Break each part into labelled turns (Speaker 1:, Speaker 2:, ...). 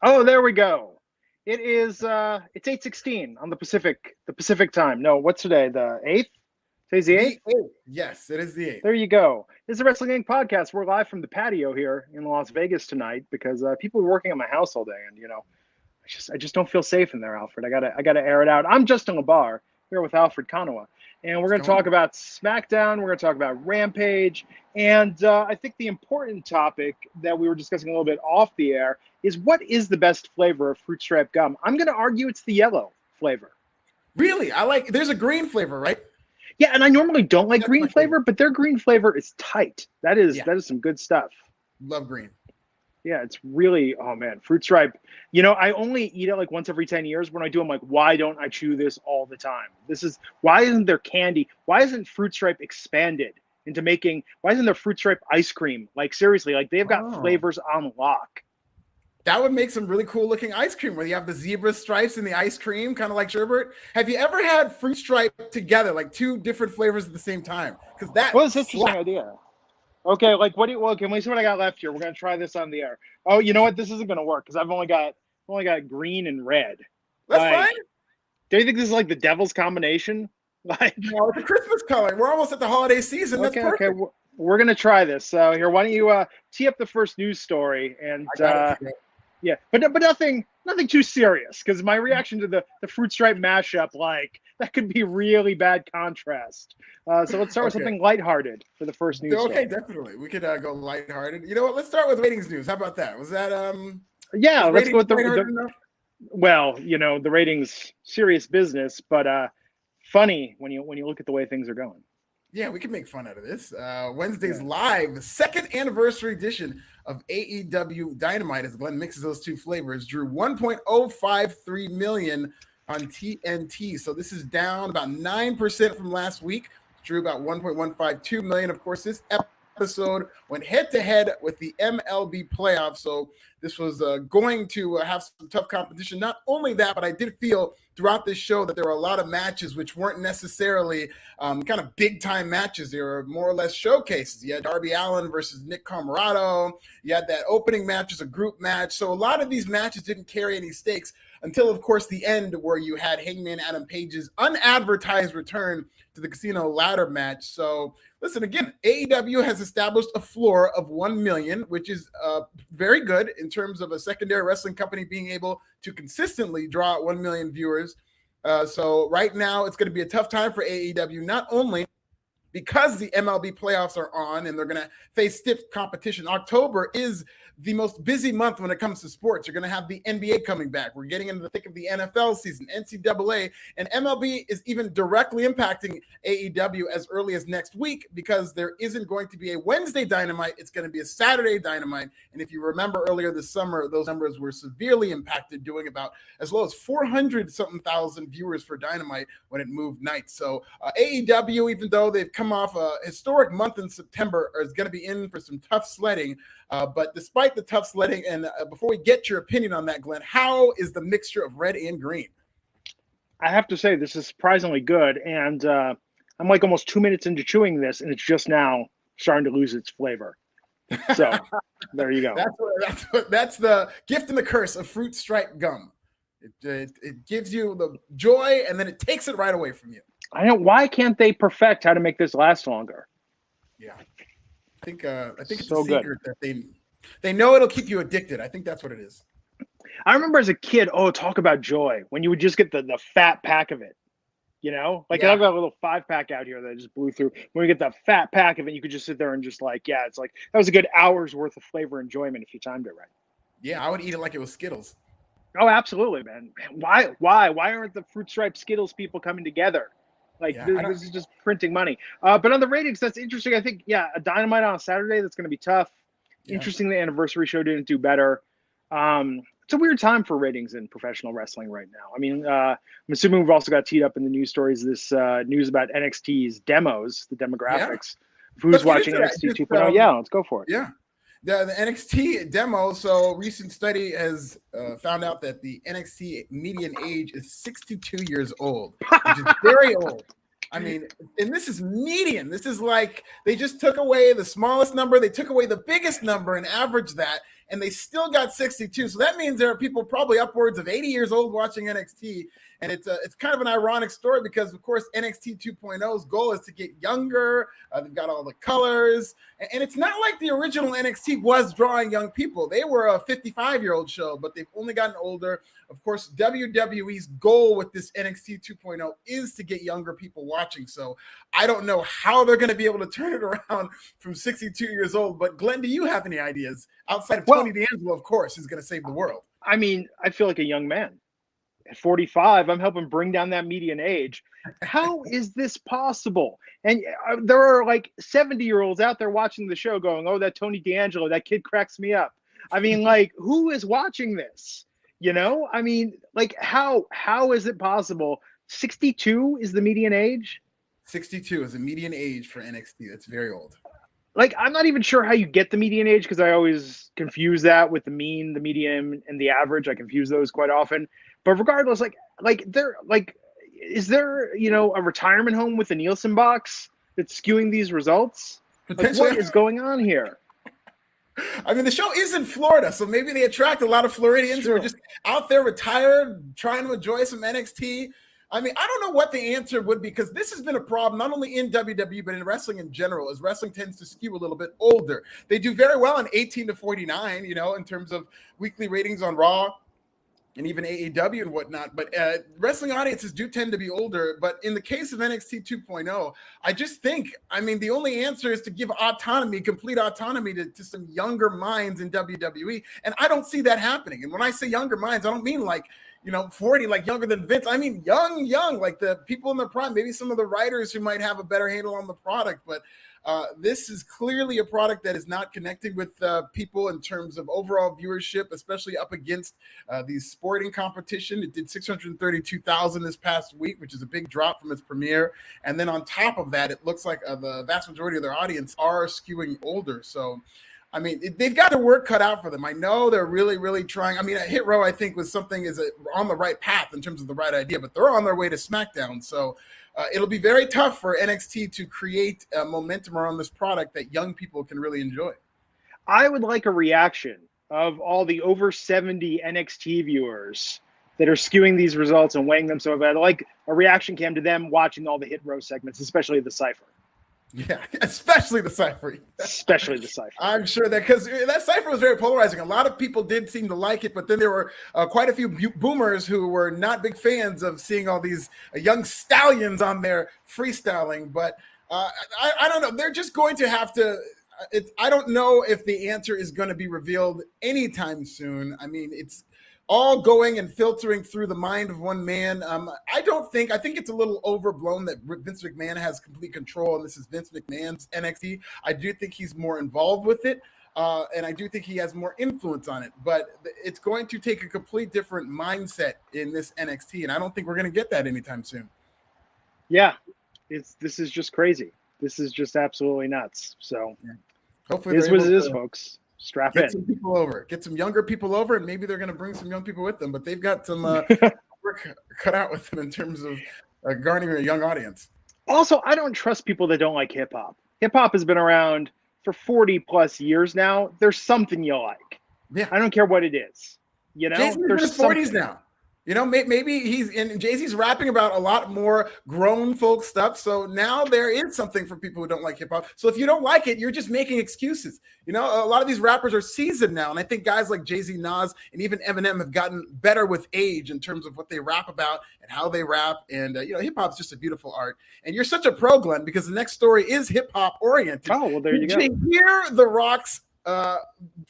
Speaker 1: Oh, there we go. It is it's 8:16 on the Pacific time. No, what's today? The 8th? Today's the 8th?
Speaker 2: The 8th. Yes, it is the 8th.
Speaker 1: There you go. This is the Wrestling Gang podcast. We're live from the patio here in Las Vegas tonight because people are working on my house all day, and I just don't feel safe in there, Alfred. I gotta air it out. I'm Justin LaBar here with Alfred Konuwa, and we're going to talk about SmackDown. We're going to talk about Rampage, and I think the important topic that we were discussing a little bit off the air is what is the best flavor of fruit stripe gum? I'm going to argue it's the yellow flavor.
Speaker 2: Really? There's a green flavor, right?
Speaker 1: Yeah, and I normally don't like green flavor, but their green flavor is tight. That is some good stuff.
Speaker 2: Love green.
Speaker 1: Yeah, it's really, oh man, fruit stripe. I only eat it like once every 10 years. When I do, I'm like, why don't I chew this all the time? Why isn't there candy? Why isn't fruit stripe expanded into why isn't there fruit stripe ice cream? Like seriously, like they've got flavors on lock.
Speaker 2: That would make some really cool looking ice cream where you have the zebra stripes in the ice cream, kind of like sherbet. Have you ever had fruit stripe together, like two different flavors at the same time? Because that's
Speaker 1: an interesting idea. Okay, like can we see what I got left here? We're gonna try this on the air. Oh, you know what? This isn't gonna work because I've only got green and red.
Speaker 2: That's fine.
Speaker 1: Do you think this is like the devil's combination?
Speaker 2: No, it's a Christmas color. We're almost at the holiday season. That's perfect.
Speaker 1: Okay. We're gonna try this. So here, why don't you tee up the first news story and yeah, but nothing too serious because my reaction to the fruit stripe mashup, like that could be really bad contrast. So let's start with something lighthearted for the first news.
Speaker 2: Okay, definitely. We could go lighthearted. You know what? Let's start with ratings news. How about that? Was that
Speaker 1: Yeah, let's go with the well, the ratings serious business, but funny when you look at the way things are going.
Speaker 2: Yeah, we can make fun out of this. Wednesday's live second anniversary edition of AEW Dynamite, as Glenn mixes those two flavors, drew 1.053 million on TNT. So this is down about 9% from last week. Drew about 1.152 million. Of course, this episode went head-to-head with the MLB playoffs. So this was going to have some tough competition. Not only that, but I did feel throughout this show that there were a lot of matches which weren't necessarily kind of big-time matches. They were more or less showcases. You had Darby Allin versus Nick Comoroto. You had that opening match as a group match. So a lot of these matches didn't carry any stakes until, of course, the end where you had Hangman Adam Page's unadvertised return to the casino ladder match. So listen, again, AEW has established a floor of 1 million, which is very good in terms of a secondary wrestling company being able to consistently draw out 1 million viewers. So right now it's going to be a tough time for AEW, not only because the MLB playoffs are on and they're going to face stiff competition. October is the most busy month when it comes to sports. You're going to have the NBA coming back. We're getting into the thick of the NFL season, NCAA, and MLB is even directly impacting AEW as early as next week because there isn't going to be a Wednesday Dynamite. It's going to be a Saturday Dynamite. And if you remember earlier this summer, those numbers were severely impacted, doing about as low as 400-something thousand viewers for Dynamite when it moved nights. So AEW, even though they've come off a historic month in September, is going to be in for some tough sledding. But despite the tough sledding, and before we get your opinion on that, Glenn, how is the mixture of red and green?
Speaker 1: I have to say this is surprisingly good, and I'm like almost 2 minutes into chewing this, and it's just now starting to lose its flavor. So there you go.
Speaker 2: That's the gift and the curse of fruit stripe gum. It gives you the joy, and then it takes it right away from you.
Speaker 1: I know. Why can't they perfect how to make this last longer?
Speaker 2: Yeah. I think it's so a secret that they know it'll keep you addicted. I think that's what it is.
Speaker 1: I remember as a kid, talk about joy, when you would just get the fat pack of it. I've got a little 5-pack out here that I just blew through. When you get that fat pack of it, you could just sit there and just it's like that was a good hour's worth of flavor enjoyment if you timed it right.
Speaker 2: Yeah, I would eat it like it was Skittles.
Speaker 1: Oh, absolutely, man. Why aren't the fruit stripe Skittles people coming together? This is just printing money. But on the ratings, that's interesting. I think, a Dynamite on a Saturday, that's going to be tough. Yeah. Interesting the anniversary show didn't do better. It's a weird time for ratings in professional wrestling right now. I mean, I'm assuming we've also got teed up in the news stories this news about NXT's demos, the demographics. Yeah. Who's watching NXT 2.0? Yeah, let's go for it.
Speaker 2: Yeah. The NXT demo. So recent study has found out that the NXT median age is 62 years old, which is very old. I mean, and this is median. This is like they just took away the smallest number. They took away the biggest number and averaged that. and they still got 62. So that means there are people probably upwards of 80 years old watching NXT. And it's kind of an ironic story because, of course, NXT 2.0's goal is to get younger. They've got all the colors. And it's not like the original NXT was drawing young people. They were a 55-year-old show, but they've only gotten older. Of course, WWE's goal with this NXT 2.0 is to get younger people watching. So I don't know how they're going to be able to turn it around from 62 years old. But, Glenn, do you have any ideas outside of Tony D'Angelo, of course, who's going to save the world?
Speaker 1: I mean, I feel like a young man. At 45, I'm helping bring down that median age. How is this possible? And there are like 70-year-olds out there watching the show going, oh, that Tony D'Angelo, that kid cracks me up. I mean, like, who is watching this? You know, I mean, like, how is it possible? 62 is the median age?
Speaker 2: 62 is the median age for NXT. That's very old.
Speaker 1: Like, I'm not even sure how you get the median age because I always confuse that with the mean, the median, and the average. I confuse those quite often. But regardless, is there, you know, a retirement home with a Nielsen box that's skewing these results? Like, what is going on here?
Speaker 2: I mean, the show is in Florida, so maybe they attract a lot of Floridians who are just out there retired, trying to enjoy some NXT. I mean, I don't know what the answer would be because this has been a problem not only in WWE but in wrestling in general, as wrestling tends to skew a little bit older. They do very well in 18 to 49, you know, in terms of weekly ratings on Raw and even AEW and whatnot. But wrestling audiences do tend to be older. But in the case of NXT 2.0, I just think, I mean, the only answer is to give autonomy, complete autonomy to some younger minds in WWE. And I don't see that happening. And when I say younger minds, I don't mean like, you know, 40, like younger than Vince. I mean, young, like the people in their prime, maybe some of the writers who might have a better handle on the product. But this is clearly a product that is not connecting with people in terms of overall viewership, especially up against these sporting competition. It did 632,000 this past week, which is a big drop from its premiere. And then on top of that, it looks like the vast majority of their audience are skewing older. So, I mean, they've got their work cut out for them. I know they're really, really trying. I mean, Hit Row, I think, was something on the right path in terms of the right idea, but they're on their way to SmackDown. So it'll be very tough for NXT to create momentum around this product that young people can really enjoy.
Speaker 1: I would like a reaction of all the over 70 NXT viewers that are skewing these results and weighing them so bad. Like a reaction cam to them watching all the Hit Row segments, especially the Cypher.
Speaker 2: Yeah, especially the Cypher.
Speaker 1: Especially the Cypher.
Speaker 2: I'm sure that because that Cypher was very polarizing. A lot of people did seem to like it, but then there were quite a few boomers who were not big fans of seeing all these young stallions on there freestyling. But I don't know. They're just going to have to. I don't know if the answer is going to be revealed anytime soon. I mean, it's all going and filtering through the mind of one man. I think it's a little overblown that Vince McMahon has complete control, and this is Vince McMahon's NXT. I do think he's more involved with it, and I do think he has more influence on it, but it's going to take a complete different mindset in this NXT, and I don't think we're going to get that anytime soon.
Speaker 1: Yeah, this is just crazy. This is just absolutely nuts. So
Speaker 2: hopefully
Speaker 1: it is what it is, folks. Strap
Speaker 2: get
Speaker 1: in.
Speaker 2: Some people over. Get some younger people over, and maybe they're going to bring some young people with them. But they've got some work cut out with them in terms of garnering a young audience.
Speaker 1: Also, I don't trust people that don't like hip hop. Hip hop has been around for 40 plus years now. There's something you like. Yeah, I don't care what it is. You know,
Speaker 2: Jason's in his 40s now. You know, maybe Jay-Z's rapping about a lot more grown folk stuff. So now there is something for people who don't like hip hop. So if you don't like it, you're just making excuses. You know, a lot of these rappers are seasoned now. And I think guys like Jay-Z, Nas, and even Eminem have gotten better with age in terms of what they rap about and how they rap. And, you know, hip hop's just a beautiful art. And you're such a pro, Glenn, because the next story is hip hop oriented.
Speaker 1: Oh, well, there you go.
Speaker 2: Did you hear The Rock's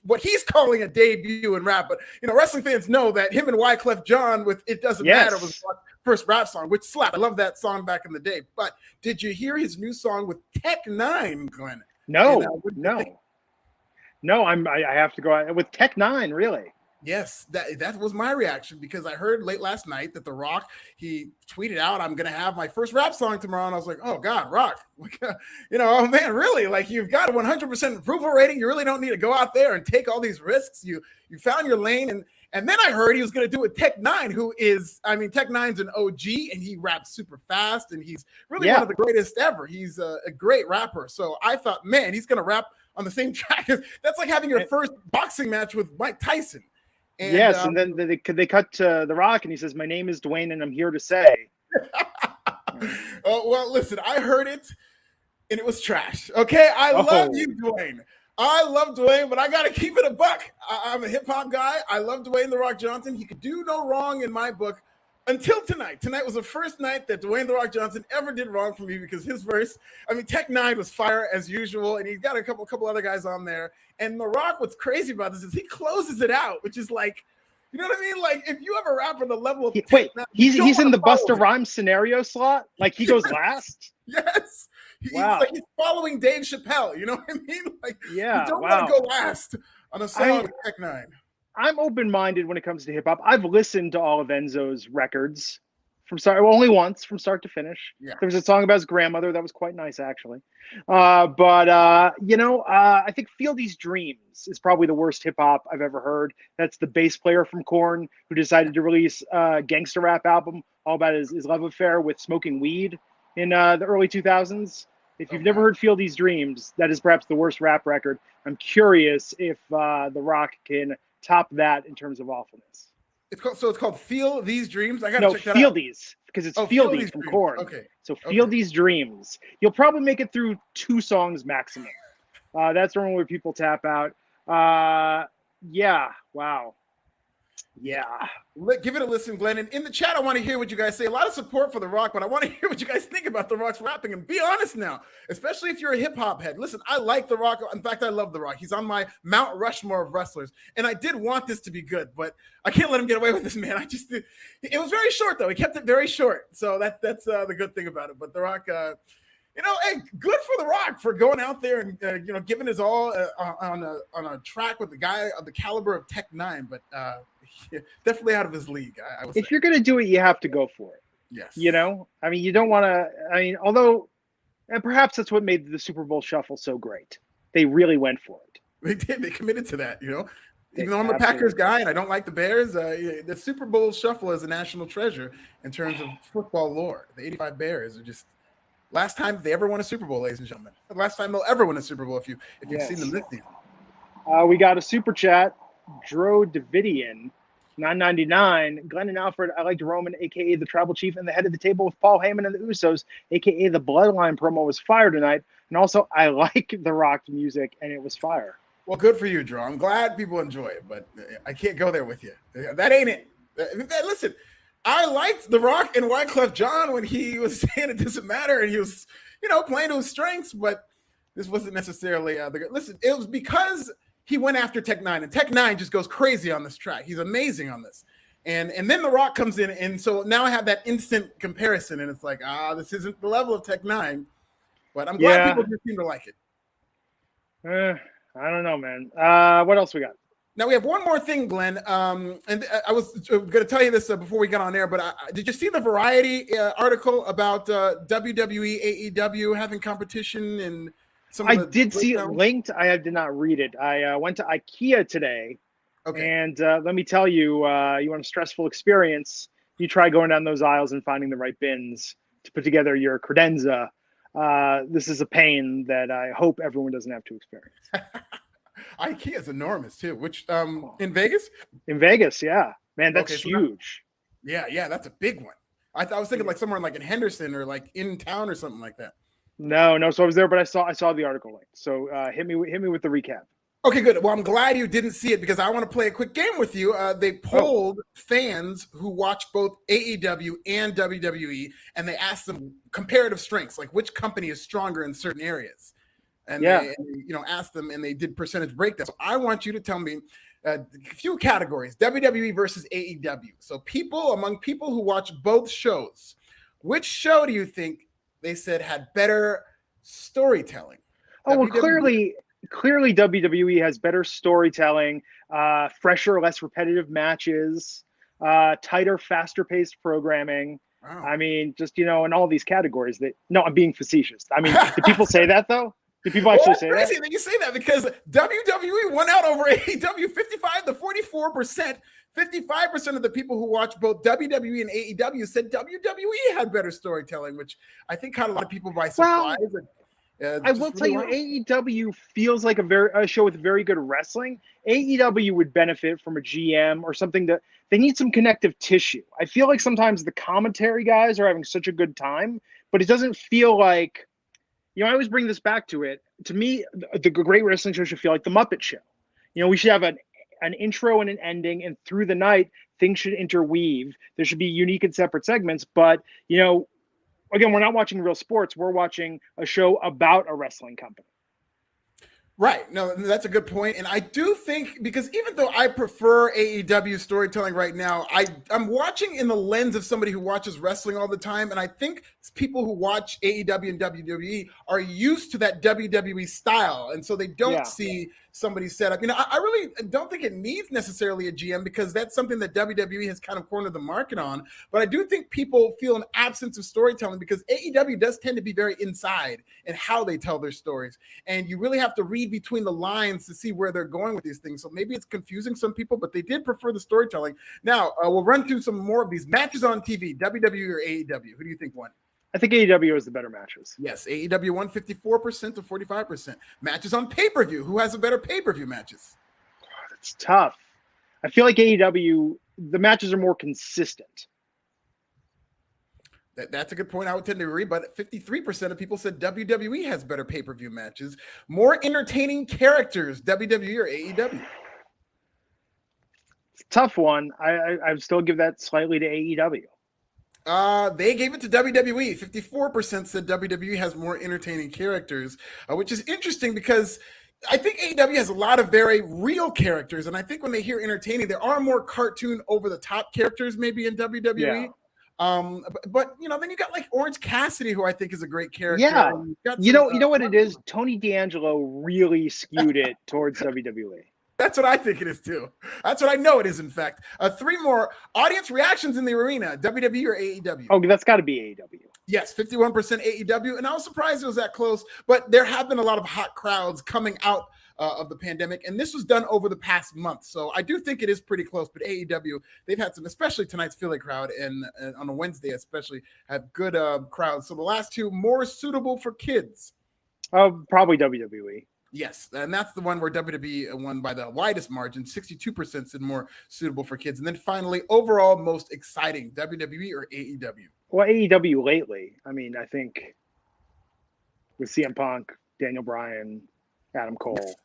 Speaker 2: what he's calling a debut in rap, but you know, wrestling fans know that him and Wyclef Jean with "It Doesn't Matter" was his first rap song, which slapped. I love that song back in the day. But did you hear his new song with Tech Nine, Glenn?
Speaker 1: No. I have to go out with Tech Nine. Really?
Speaker 2: Yes, that was my reaction because I heard late last night that The Rock, he tweeted out, "I'm going to have my first rap song tomorrow." And I was like, oh God, Rock, you know, oh man, really? Like you've got a 100% approval rating. You really don't need to go out there and take all these risks. You found your lane. And then I heard he was going to do it with Tech Nine, who is, I mean, Tech Nine's an OG and he raps super fast and he's really one of the greatest ever. He's a great rapper. So I thought, man, he's going to rap on the same track. That's like having your first boxing match with Mike Tyson.
Speaker 1: And, yes, and then they cut to The Rock, and he says, "My name is Dwayne, and I'm here to say."
Speaker 2: Oh, well, listen, I heard it, and it was trash. Okay, I love you, Dwayne. I love Dwayne, but I got to keep it a buck. I'm a hip-hop guy. I love Dwayne The Rock Johnson. He could do no wrong in my book until tonight. Tonight was the first night that Dwayne The Rock Johnson ever did wrong for me because his verse, Tech 9 was fire as usual, and he's got a couple other guys on there. And The Rock, what's crazy about this is he closes it out, which is like, you know what I mean? Like, if you ever rap on the level of
Speaker 1: he's in the Busta Rhymes scenario slot? Like, he goes last?
Speaker 2: Yes. He's following Dave Chappelle. You know what I mean? Like, you don't want to go last on a song with Tech 9.
Speaker 1: I'm open-minded when it comes to hip-hop. I've listened to all of Enzo's records only once, from start to finish.
Speaker 2: Yeah.
Speaker 1: There was a song about his grandmother that was quite nice, actually. I think Fieldy's Dreams is probably the worst hip-hop I've ever heard. That's the bass player from Korn who decided to release a gangster rap album all about his love affair with smoking weed in the early 2000s. If you've never heard Fieldy's Dreams, that is perhaps the worst rap record. I'm curious if The Rock can top that in terms of awfulness.
Speaker 2: It's called Feel These Dreams. I gotta check that
Speaker 1: Feel
Speaker 2: out.
Speaker 1: These, because it's Fieldy's from Korn.
Speaker 2: Okay.
Speaker 1: So Feel These Dreams. You'll probably make it through 2 songs maximum. That's the one where people tap out. Yeah. Wow. Yeah.
Speaker 2: Give it a listen, Glenn. And in the chat, I want to hear what you guys say. A lot of support for The Rock, but I want to hear what you guys think about The Rock's rapping. And be honest now, especially if you're a hip-hop head. Listen, I like The Rock. In fact, I love The Rock. He's on my Mount Rushmore of wrestlers. And I did want this to be good, but I can't let him get away with this, man. It was very short, though. He kept it very short. So that's the good thing about it. But The Rock, hey, good for The Rock for going out there and, giving his all on a track with the guy of the caliber of Tech 9. But definitely out of his league.
Speaker 1: If you're going to do it, you have to go for it.
Speaker 2: Yes.
Speaker 1: You don't want to, although, and perhaps that's what made the Super Bowl shuffle so great. They really went for it.
Speaker 2: They did. They committed to that, Even though I'm a Packers guy and I don't like the Bears, the Super Bowl shuffle is a national treasure in terms of football lore. The 85 Bears are just last time they ever won a Super Bowl, ladies and gentlemen. The last time they'll ever win a Super Bowl if you've seen them this season.
Speaker 1: We got a super chat. Dro Davidian, $9.99. Glenn and Alfred, I liked Roman, a.k.a. the Tribal Chief, and the head of the table with Paul Heyman and the Usos, a.k.a. the Bloodline promo was fire tonight. And also, I like The Rock's music, and it was fire.
Speaker 2: Well, good for you, Dro. I'm glad people enjoy it, but I can't go there with you. That ain't it. Listen, I liked The Rock and Wyclef Jean when he was saying it doesn't matter, and he was, playing to his strengths, but this wasn't necessarily listen, it was because he went after Tech 9, and Tech 9 just goes crazy on this track. He's amazing on this. And then The Rock comes in, and so now I have that instant comparison, and it's like, this isn't the level of Tech 9, but I'm glad people just seem to like it.
Speaker 1: I don't know, man. What else we got?
Speaker 2: Now we have one more thing, Glenn. And I was going to tell you this before we got on air, but did you see the Variety article about WWE, AEW having competition and
Speaker 1: I did see it linked. I did not read it. I went to IKEA today, and let me tell you, you want a stressful experience, you try going down those aisles and finding the right bins to put together your credenza. This is a pain that I hope everyone doesn't have to experience.
Speaker 2: IKEA is enormous too. Which in Vegas?
Speaker 1: In Vegas, yeah, man, that's huge.
Speaker 2: Yeah, that's a big one. I was thinking like somewhere like in Henderson or like in town or something like that.
Speaker 1: No. So I was there, but I saw the article link. So hit me with the recap.
Speaker 2: Okay, good. Well, I'm glad you didn't see it because I want to play a quick game with you. They polled fans who watch both AEW and WWE, and they asked them comparative strengths, like which company is stronger in certain areas. And they asked them, and they did percentage breakdown. So I want you to tell me a few categories: WWE versus AEW. So among people who watch both shows, which show do you think they said had better storytelling?
Speaker 1: Oh, well, clearly WWE has better storytelling, fresher, less repetitive matches, tighter, faster-paced programming. Wow. I mean, just, in all these categories I'm being facetious. I mean, do people say that though? Do people actually say that?
Speaker 2: Crazy that you say that because WWE won out over AEW 55 to 44%. 55% of the people who watch both WWE and AEW said WWE had better storytelling, which I think caught a lot of people by surprise.
Speaker 1: I will tell you, AEW feels like a show with very good wrestling. AEW would benefit from a GM or something that they need some connective tissue. I feel like sometimes the commentary guys are having such a good time, but it doesn't feel like, I always bring this back to it. To me, the great wrestling show should feel like the Muppet Show. We should have an intro and an ending, and through the night, things should interweave. There should be unique and separate segments, but, again, we're not watching real sports. We're watching a show about a wrestling company.
Speaker 2: Right. No, that's a good point. And I do think, because even though I prefer AEW storytelling right now, I'm watching in the lens of somebody who watches wrestling all the time. And I think people who watch AEW and WWE are used to that WWE style. And so they don't see somebody set up. I really don't think it needs necessarily a GM, because that's something that WWE has kind of cornered the market on. But I do think people feel an absence of storytelling, because AEW does tend to be very inside in how they tell their stories. And you really have to read between the lines to see where they're going with these things. So maybe it's confusing some people, but they did prefer the storytelling. Now, we'll run through some more of these matches on TV, WWE or AEW. Who do you think won?
Speaker 1: I think AEW is the better matches.
Speaker 2: Yes, AEW won 54% to 45%. Matches on pay-per-view. Who has a better pay-per-view matches?
Speaker 1: That's tough. I feel like AEW, the matches are more consistent.
Speaker 2: That's a good point. I would tend to agree, but 53% of people said WWE has better pay-per-view matches. More entertaining characters, WWE or AEW?
Speaker 1: It's a tough one. I still give that slightly to AEW.
Speaker 2: They gave it to WWE. 54% said WWE has more entertaining characters, which is interesting, because I think AEW has a lot of very real characters. And I think when they hear entertaining, there are more cartoon over-the-top characters maybe in WWE.
Speaker 1: Yeah.
Speaker 2: But then you got like Orange Cassidy, who I think is a great character.
Speaker 1: Yeah. You know what it is? Tony D'Angelo really skewed it towards WWE.
Speaker 2: That's what I think it is too. That's what I know it is, in fact. 3 more audience reactions in the arena, WWE or AEW?
Speaker 1: Oh, that's got to be AEW.
Speaker 2: Yes, 51% AEW. And I was surprised it was that close, but there have been a lot of hot crowds coming out of the pandemic, and this was done over the past month. So I do think it is pretty close, but AEW, they've had some, especially tonight's Philly crowd, and on a Wednesday especially, have good crowds. So the last 2, more suitable for kids.
Speaker 1: Probably WWE.
Speaker 2: Yes, and that's the one where WWE won by the widest margin. 62% said more suitable for kids. And then finally, overall most exciting, WWE or AEW?
Speaker 1: Well, AEW lately. I mean, I think with CM Punk, Daniel Bryan, Adam Cole.
Speaker 2: Yes.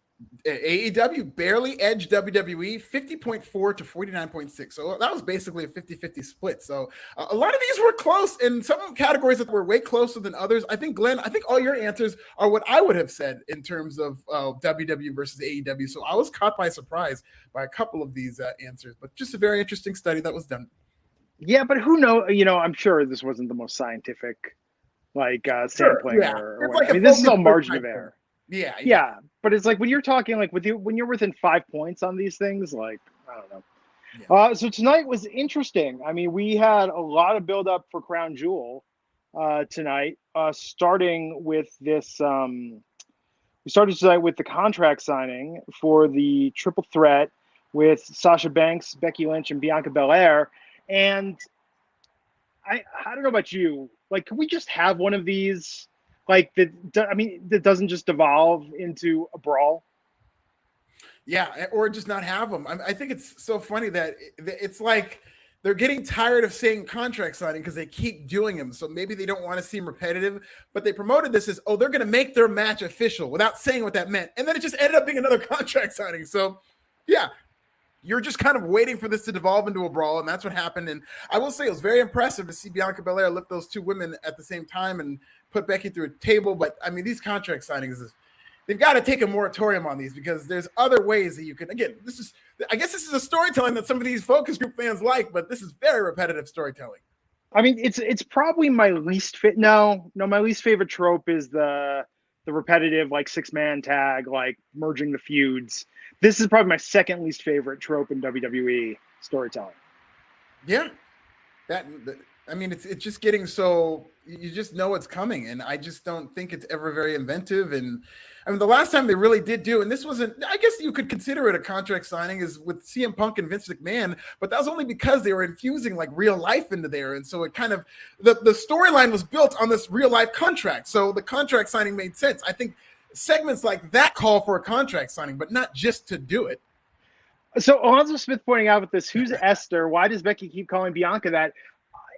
Speaker 2: AEW barely edged WWE 50.4 to 49.6. So that was basically a 50-50 split. So a lot of these were close, in some categories that were way closer than others. I think, Glenn, all your answers are what I would have said in terms of WWE versus AEW. So I was caught by surprise by a couple of these answers, but just a very interesting study that was done.
Speaker 1: Yeah, but who knows? I'm sure this wasn't the most scientific, sampling.
Speaker 2: Yeah.
Speaker 1: Or whatever. I mean, this is all margin of error.
Speaker 2: Yeah.
Speaker 1: But it's like when you're talking when you're within 5 points on these things, I don't know. Yeah. So tonight was interesting. I mean, we had a lot of build up for Crown Jewel tonight, starting with this. We started tonight with the contract signing for the triple threat with Sasha Banks, Becky Lynch, and Bianca Belair. And I don't know about you. Can we just have one of these? That doesn't just devolve into a brawl.
Speaker 2: Yeah, or just not have them. I think it's so funny that it's like they're getting tired of saying contract signing because they keep doing them. So maybe they don't want to seem repetitive, but they promoted this as, they're going to make their match official without saying what that meant. And then it just ended up being another contract signing. So yeah, you're just kind of waiting for this to devolve into a brawl, and that's what happened. And I will say it was very impressive to see Bianca Belair lift those 2 women at the same time and put Becky through a table. But I mean, these contract signings, they've got to take a moratorium on these, because there's other ways that you can, again, I guess this is a storytelling that some of these focus group fans like, but this is very repetitive storytelling.
Speaker 1: I mean, it's probably my least fit. No, my least favorite trope is the repetitive, 6-man tag, merging the feuds. This is probably my second least favorite trope in WWE storytelling.
Speaker 2: Yeah. I mean, it's just getting so you just know it's coming, and I just don't think it's ever very inventive. And I mean, the last time they really did do, and this wasn't, I guess you could consider it a contract signing, is with CM Punk and Vince McMahon, but that was only because they were infusing like real life into there, and so it kind of the storyline was built on this real life contract, so the contract signing made sense. I think segments like that call for a contract signing, but not just to do it.
Speaker 1: So Alonzo Smith pointing out with this, who's Esther? Why does Becky keep calling Bianca that?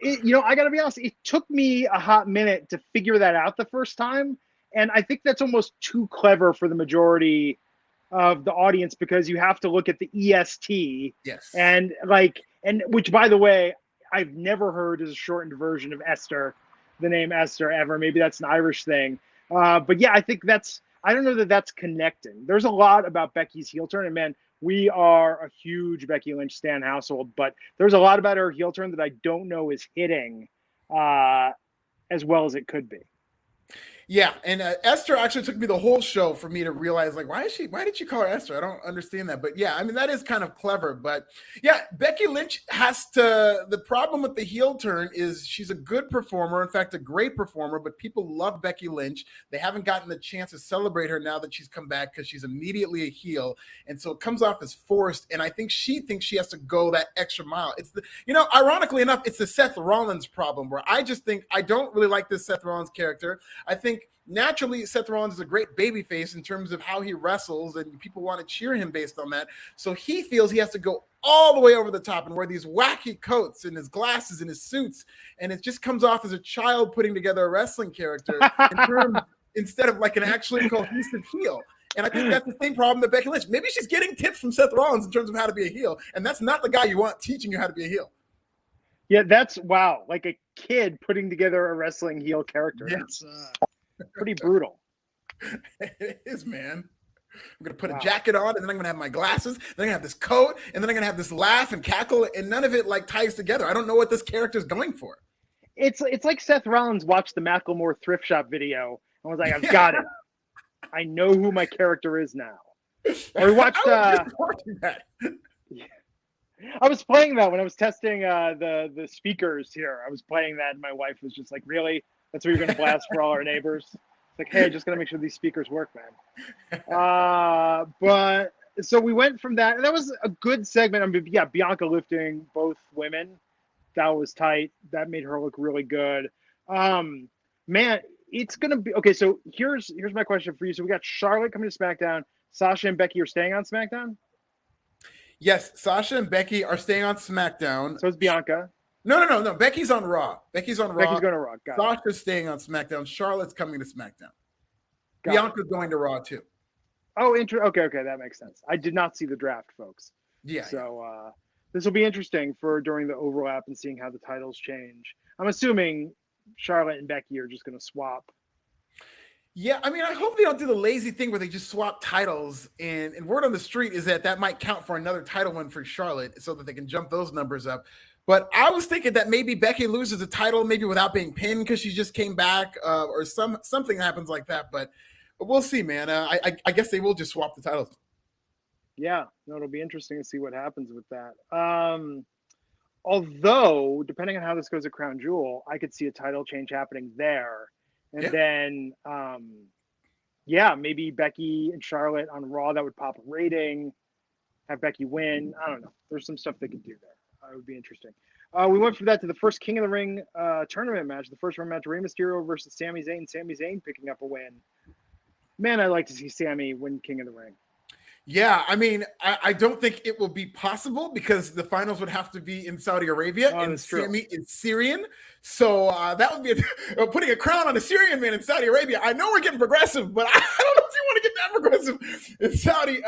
Speaker 1: I got to be honest, it took me a hot minute to figure that out the first time. And I think that's almost too clever for the majority of the audience, because you have to look at the EST.
Speaker 2: Yes.
Speaker 1: And which, by the way, I've never heard as a shortened version of Esther, the name Esther ever. Maybe that's an Irish thing. But yeah, I think I don't know that that's connecting. There's a lot about Becky's heel turn, and man, we are a huge Becky Lynch stan household, but there's a lot about her heel turn that I don't know is hitting as well as it could be.
Speaker 2: Yeah, and Esther actually took me the whole show for me to realize, like, why did she call her Esther? I don't understand that. But yeah, I mean, that is kind of clever. But yeah, Becky Lynch the problem with the heel turn is she's a good performer, in fact, a great performer, but people love Becky Lynch. They haven't gotten the chance to celebrate her now that she's come back, because she's immediately a heel. And so it comes off as forced. And I think she thinks she has to go that extra mile. It's ironically enough, it's the Seth Rollins problem, where I just think I don't really like this Seth Rollins character. I think naturally Seth Rollins is a great babyface in terms of how he wrestles, and people want to cheer him based on that. So he feels he has to go all the way over the top and wear these wacky coats and his glasses and his suits, and it just comes off as a child putting together a wrestling character instead of like an actually cohesive heel. And I think that's the same problem that Becky Lynch. Maybe she's getting tips from Seth Rollins in terms of how to be a heel, and that's not the guy you want teaching you how to be a heel.
Speaker 1: Yeah, that's wow, like a kid putting together a wrestling heel character.
Speaker 2: Yes.
Speaker 1: That's pretty brutal.
Speaker 2: It is, man. I'm going to put a jacket on, and then I'm going to have my glasses, then I'm going to have this coat, and then I'm going to have this laugh and cackle, and none of it like ties together. I don't know what this character is going for.
Speaker 1: It's like Seth Rollins watched the Macklemore thrift shop video and was like, I've got it. I know who my character is now. Or we watched I was playing that when I was testing the speakers here. I was playing that, and my wife was just like, really? That's what you're going to blast for all our neighbors? It's like, hey, just got to make sure these speakers work, man. But so we went from that, and that was a good segment. I mean, yeah, Bianca lifting both women. That was tight. That made her look really good. Man, it's going to be – okay, so here's my question for you. So we got Charlotte coming to SmackDown. Sasha and Becky are staying on SmackDown?
Speaker 2: Yes, Sasha and Becky are staying on SmackDown.
Speaker 1: So is Bianca.
Speaker 2: No. Becky's on Raw. Becky's on Raw.
Speaker 1: Becky's going to Raw.
Speaker 2: Sasha's staying on SmackDown. Charlotte's coming to SmackDown. Bianca's going to Raw too.
Speaker 1: Oh, okay. That makes sense. I did not see the draft, folks.
Speaker 2: Yeah.
Speaker 1: So this will be interesting for during the overlap and seeing how the titles change. I'm assuming Charlotte and Becky are just going to swap.
Speaker 2: Yeah, I mean, I hope they don't do the lazy thing where they just swap titles. And word on the street is that might count for another title win for Charlotte so that they can jump those numbers up. But I was thinking that maybe Becky loses a title, maybe without being pinned because she just came back, or something happens like that. But we'll see, man. I guess they will just swap the titles.
Speaker 1: Yeah, no, it'll be interesting to see what happens with that. Although, depending on how this goes at Crown Jewel, I could see a title change happening there. And then, maybe Becky and Charlotte on Raw, that would pop a rating, have Becky win. I don't know. There's some stuff they could do there. It would be interesting. We went from that to the first King of the Ring tournament match. The first round match, Rey Mysterio versus Sami Zayn. Sami Zayn picking up a win. Man, I'd like to see Sami win King of the Ring.
Speaker 2: Yeah, I mean, I don't think it will be possible because the finals would have to be in Saudi Arabia, and Sami is Syrian. So that would be putting a crown on a Syrian man in Saudi Arabia. I know we're getting progressive, but I don't know if you want to get that progressive in Saudi,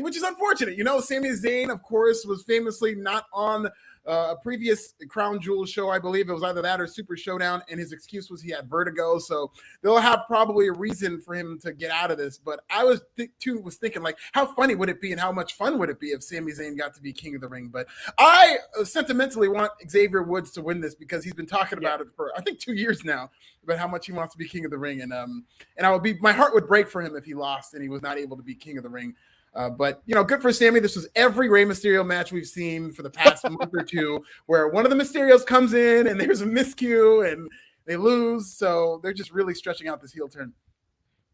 Speaker 2: which is unfortunate. You know, Sami Zayn, of course, was famously not on a previous Crown Jewel show. I believe it was either that or Super Showdown, and his excuse was he had vertigo. So they'll have probably a reason for him to get out of this. But I was thinking, like, how funny would it be and how much fun would it be if Sami Zayn got to be King of the Ring? But I sentimentally want Xavier Woods to win this because he's been talking about it for, I think, 2 years now, about how much he wants to be King of the Ring. And my heart would break for him if he lost and he was not able to be King of the Ring. But, good for Sammy. This was every Rey Mysterio match we've seen for the past month or two, where one of the Mysterios comes in and there's a miscue and they lose. So they're just really stretching out this heel turn.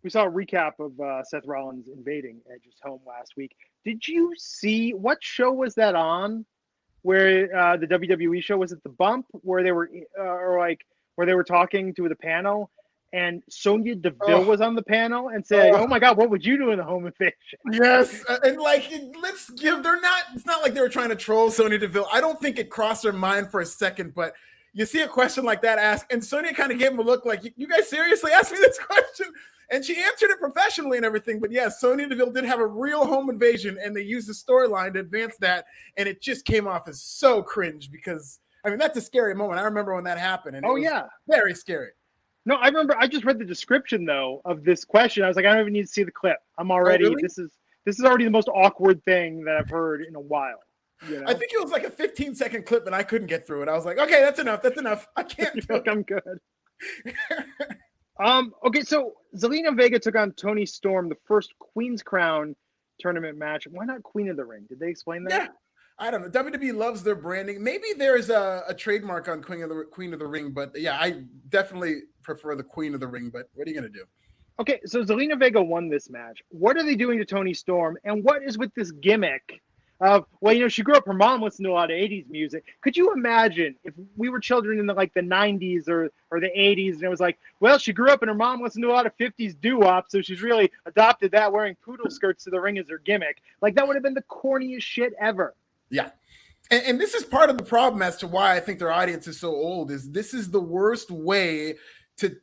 Speaker 1: We saw a recap of Seth Rollins invading Edge's home last week. Did you see what show was that on? Where the WWE show, was it The Bump, where they were where they were talking to the panel, and Sonya Deville was on the panel and said, "Oh my God, what would you do in the home invasion?"
Speaker 2: Yes, and it's not like they were trying to troll Sonya Deville. I don't think it crossed their mind for a second, but you see a question like that asked, and Sonya kind of gave him a look like, "You guys seriously asked me this question?" And she answered it professionally and everything. But yes, Sonya Deville did have a real home invasion, and they used the storyline to advance that. And it just came off as so cringe because, that's a scary moment. I remember when that happened. And it was very scary.
Speaker 1: No, I remember. I just read the description, though, of this question. I was like, I don't even need to see the clip. I'm already,
Speaker 2: really?
Speaker 1: This is already the most awkward thing that I've heard in a while.
Speaker 2: I think it was like a 15-second clip, and I couldn't get through it. I was like, okay, that's enough. I can't do it.
Speaker 1: I'm good. Okay, so Zelina Vega took on Toni Storm, the first Queen's Crown tournament match. Why not Queen of the Ring? Did they explain that?
Speaker 2: Yeah, I don't know. WWE loves their branding. Maybe there's a trademark on Queen of the Ring, but yeah, I definitely prefer the Queen of the Ring. But what are you gonna do?
Speaker 1: Okay, so Zelina Vega won this match. What are they doing to Toni Storm, and what is with this gimmick? She grew up, her mom listened to a lot of 80s music. Could you imagine if we were children in the 90s or the 80s, and it was like, well, she grew up and her mom listened to a lot of 50s doo-wop, so she's really adopted that, wearing poodle skirts to the ring as her gimmick. That would have been the corniest shit ever.
Speaker 2: Yeah. And this is part of the problem as to why I think their audience is so old, is this is the worst way to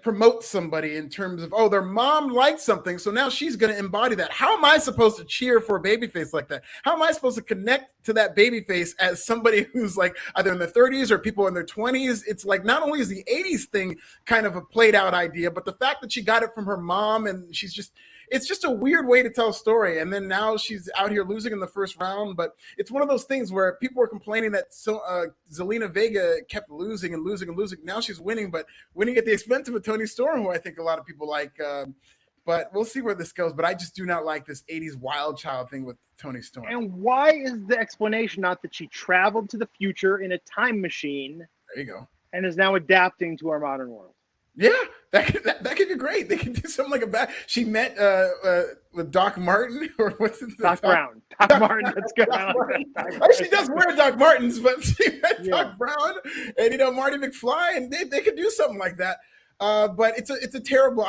Speaker 2: promote somebody in terms of, their mom liked something, so now she's going to embody that. How am I supposed to cheer for a babyface like that? How am I supposed to connect to that babyface as somebody who's either in their 30s or people in their 20s? It's not only is the 80s thing kind of a played out idea, but the fact that she got it from her mom, and it's just a weird way to tell a story. And then now she's out here losing in the first round. But it's one of those things where people were complaining that Zelina Vega kept losing and losing and losing. Now she's winning, but winning at the expense of a Toni Storm, who I think a lot of people like. But we'll see where this goes. But I just do not like this 80s wild child thing with Toni Storm.
Speaker 1: And why is the explanation not that she traveled to the future in a time machine?
Speaker 2: There you go.
Speaker 1: And is now adapting to our modern world?
Speaker 2: Yeah, that could be great. They could do something like a she met with Doc Martin, or what's it?
Speaker 1: Doc Brown. Doc Martin. That's good.
Speaker 2: She does wear Doc Martens, but she met Doc Brown and Marty McFly, and they could do something like that. But I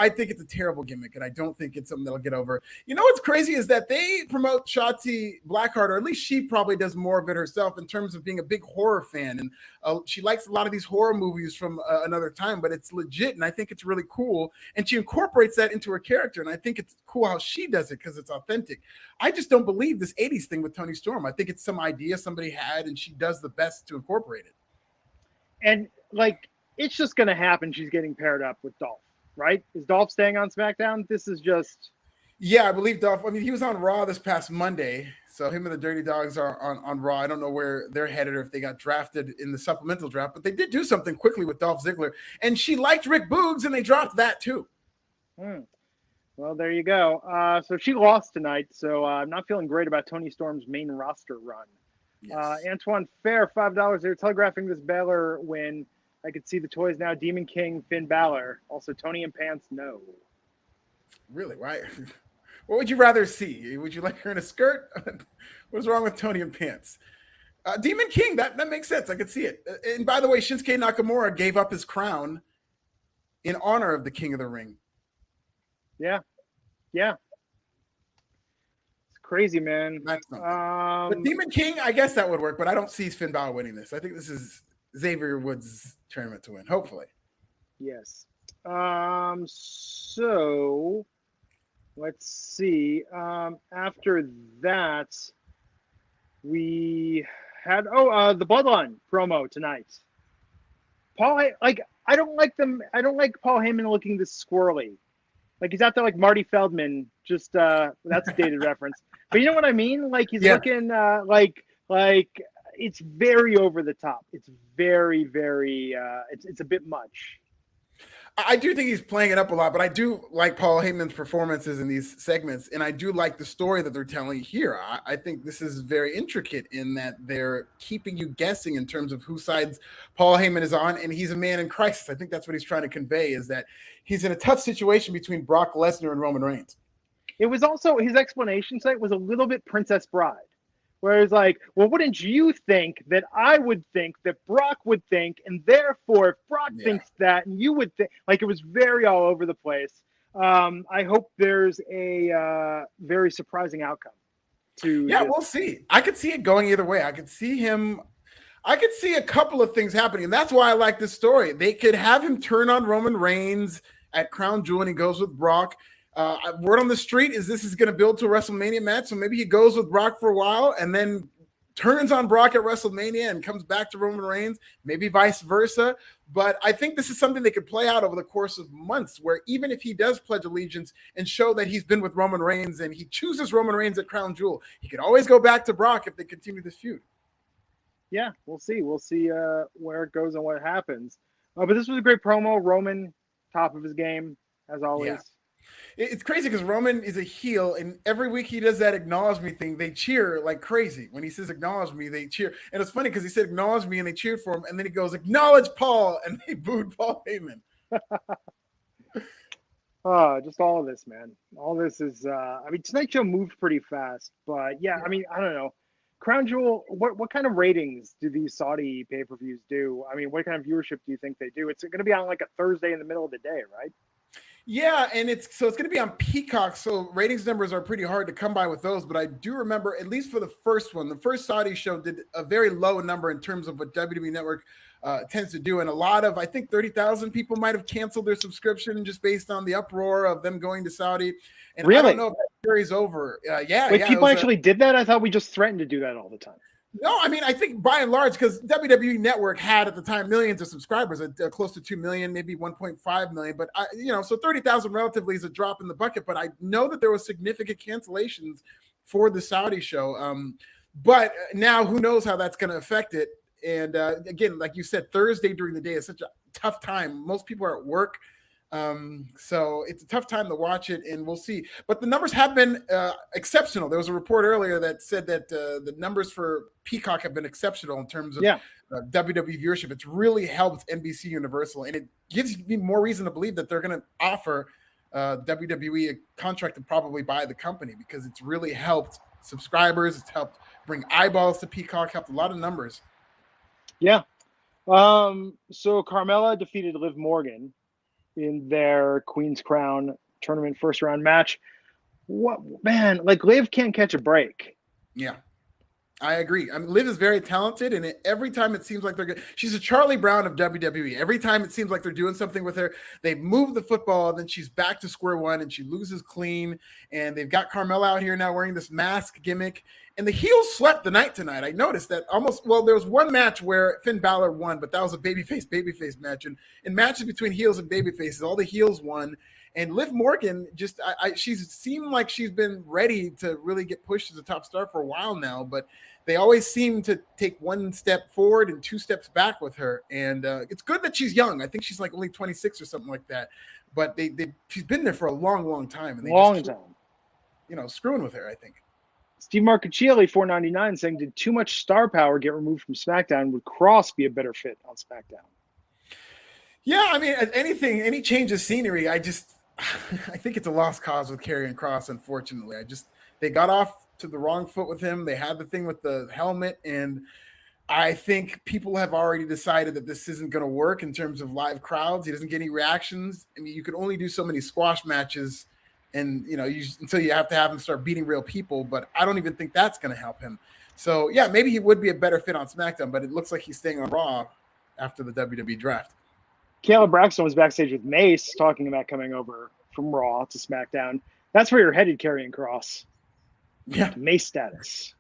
Speaker 2: think it's a terrible gimmick, and I don't think it's something that'll get over. What's crazy is that they promote Shotzi Blackheart, or at least she probably does more of it herself in terms of being a big horror fan. And she likes a lot of these horror movies from another time, but it's legit. And I think it's really cool. And she incorporates that into her character. And I think it's cool how she does it because it's authentic. I just don't believe this 80s thing with Toni Storm. I think it's some idea somebody had, and she does the best to incorporate it.
Speaker 1: And it's just going to happen. She's getting paired up with Dolph, right? Is Dolph staying on SmackDown? This is just...
Speaker 2: Yeah, I believe Dolph. He was on Raw this past Monday. So him and the Dirty Dogs are on Raw. I don't know where they're headed or if they got drafted in the supplemental draft, but they did do something quickly with Dolph Ziggler. And she liked Rick Boogs, and they dropped that too.
Speaker 1: Well, there you go. So she lost tonight. So I'm not feeling great about Toni Storm's main roster run. Yes. Antoine Fair, $5. They're telegraphing this Balor win. I could see the toys now. Demon King, Finn Balor. Also, Tony and Pants, no.
Speaker 2: Really? Why? What would you rather see? Would you like her in a skirt? What's wrong with Tony and Pants? Demon King, that makes sense. I could see it. And by the way, Shinsuke Nakamura gave up his crown in honor of the King of the Ring.
Speaker 1: Yeah. It's crazy, man.
Speaker 2: That's not but Demon King, I guess that would work, but I don't see Finn Balor winning this. I think this is Xavier Woods' tournament to win, hopefully.
Speaker 1: Yes. So let's see. After that, we had the Bloodline promo tonight. I don't like them. I don't like Paul Heyman looking this squirrely. He's out there like Marty Feldman. Just that's a dated reference, but you know what I mean. He's looking like. It's very over the top. It's very, very. It's a bit much.
Speaker 2: I do think he's playing it up a lot, but I do like Paul Heyman's performances in these segments, and I do like the story that they're telling here. I think this is very intricate in that they're keeping you guessing in terms of whose sides Paul Heyman is on, and he's a man in crisis. I think that's what he's trying to convey, is that he's in a tough situation between Brock Lesnar and Roman Reigns.
Speaker 1: It was also, his explanation site was a little bit Princess Bride. Where it's like, well, wouldn't you think that I would think that Brock would think, and therefore if Brock thinks that, and you would think, like, it was very all over the place. I hope there's a very surprising outcome to this.
Speaker 2: We'll see. I could see it going either way. I could see a couple of things happening, and that's why I like this story. They could have him turn on Roman Reigns at Crown Jewel, and he goes with Brock. Word on the street is this is going to build to a WrestleMania match, so maybe he goes with Brock for a while and then turns on Brock at WrestleMania and comes back to Roman Reigns, maybe vice versa. But I think this is something they could play out over the course of months, where even if he does pledge allegiance and show that he's been with Roman Reigns and he chooses Roman Reigns at Crown Jewel, he could always go back to Brock if they continue this feud.
Speaker 1: Yeah, we'll see. We'll see where it goes and what happens. But this was a great promo. Roman, top of his game, as always.
Speaker 2: Yeah. It's crazy because Roman is a heel, and every week he does that acknowledge me thing. They cheer like crazy. When he says acknowledge me, they cheer. And it's funny because he said acknowledge me, and they cheered for him. And then he goes, acknowledge Paul, and they booed Paul Heyman.
Speaker 1: Just all of this, man. All this is, Tonight Show moved pretty fast. But yeah, I mean, I don't know. Crown Jewel, what kind of ratings do these Saudi pay-per-views do? I mean, what kind of viewership do you think they do? It's going to be on like a Thursday in the middle of the day, right?
Speaker 2: Yeah, and it's going to be on Peacock, so ratings numbers are pretty hard to come by with those, but I do remember, at least for the first one, the first Saudi show did a very low number in terms of what WWE Network tends to do, and a lot of, I think 30,000 people might have canceled their subscription just based on the uproar of them going to Saudi, and
Speaker 1: really?
Speaker 2: I don't know if that carries over.
Speaker 1: People actually did that? I thought we just threatened to do that all the time.
Speaker 2: No, I mean, I think by and large, because WWE Network had at the time millions of subscribers, close to 2 million, maybe 1.5 million. But, so 30,000 relatively is a drop in the bucket. But I know that there was significant cancellations for the Saudi show. But now who knows how that's going to affect it. And again, like you said, Thursday during the day is such a tough time. Most people are at work. So it's a tough time to watch it, and we'll see. But the numbers have been exceptional. There was a report earlier that said that the numbers for Peacock have been exceptional in terms of WWE viewership. It's really helped NBC Universal, and it gives me more reason to believe that they're going to offer WWE a contract to probably buy the company, because it's really helped subscribers. It's helped bring eyeballs to Peacock, helped a lot of numbers.
Speaker 1: Yeah. So Carmella defeated Liv Morgan in their Queen's Crown tournament first round match. What, man, like, Liv can't catch a break.
Speaker 2: Yeah, I agree. I mean, Liv is very talented, and every time it seems like they're good, she's a Charlie Brown of WWE. Every time it seems like they're doing something with her, they move the football, and then she's back to square one, and she loses clean. And they've got Carmella out here now wearing this mask gimmick. And the heels swept the night tonight. I noticed that there was one match where Finn Balor won, but that was a babyface match. And in matches between heels and babyfaces, all the heels won. And Liv Morgan she's seemed like she's been ready to really get pushed as a top star for a while now, but they always seem to take one step forward and two steps back with her. And it's good that she's young. I think she's like only 26 or something like that. But she's been there for a long, long time. And they screwing with her, I think.
Speaker 1: Steve Marcuccielli, $4.99, saying, did too much star power get removed from SmackDown? Would Cross be a better fit on SmackDown?
Speaker 2: Yeah, I mean, any change of scenery, I think it's a lost cause with Karrion Kross, unfortunately. They got off to the wrong foot with him. They had the thing with the helmet, and I think people have already decided that this isn't going to work in terms of live crowds. He doesn't get any reactions. I mean, you can only do so many squash matches, and until you have to have him start beating real people. But I don't even think that's going to help him. So yeah, maybe he would be a better fit on SmackDown, but it looks like he's staying on Raw after the WWE draft.
Speaker 1: Kayla Braxton was backstage with Mace talking about coming over from Raw to SmackDown. That's where you're headed, Karrion Kross.
Speaker 2: Yeah,
Speaker 1: Mace status.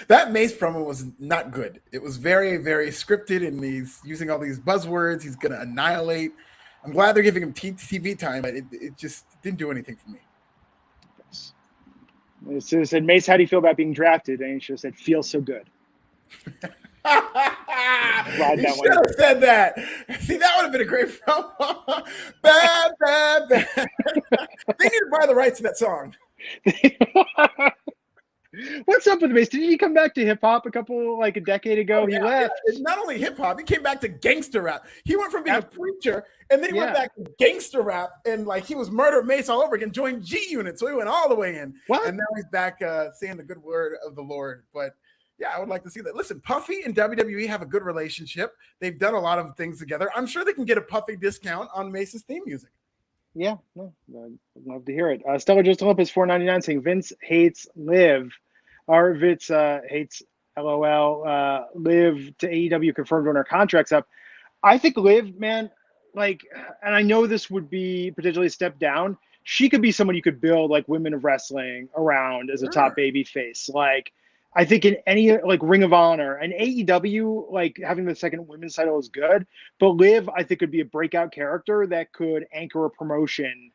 Speaker 2: That Mace promo was not good. It was very, very scripted, and he's using all these buzzwords. He's going to annihilate. I'm glad they're giving him TV time, but it just didn't do anything for me.
Speaker 1: It said, Mace, how do you feel about being drafted? And he should have said, feels so good.
Speaker 2: You should have said that. See, that would have have been a great promo. Bad, bad, bad. They need to buy the rights to that song.
Speaker 1: What's up with Mace? Did he come back to hip hop a decade ago? He left.
Speaker 2: It's not only hip hop, he came back to gangster rap. He went from being a preacher and then he went back to gangster rap, and like he was Murder Mace all over again, joined G Unit. So he went all the way in.
Speaker 1: What?
Speaker 2: And now he's back saying the good word of the Lord. But yeah, I would like to see that. Listen, Puffy and WWE have a good relationship. They've done a lot of things together. I'm sure they can get a Puffy discount on Mace's theme music.
Speaker 1: Yeah, no, I'd love to hear it. Stella Just Olympus $4.99 saying Vince hates Liv, or Vince hates LOL. Liv to AEW confirmed when her contract's up. I think Liv, man, and I know this would be potentially a step down. She could be someone you could build like Women of Wrestling around as a top baby face. I think in any Ring of Honor and AEW, having the second women's title is good, but Liv, I think, could be a breakout character that could anchor a promotion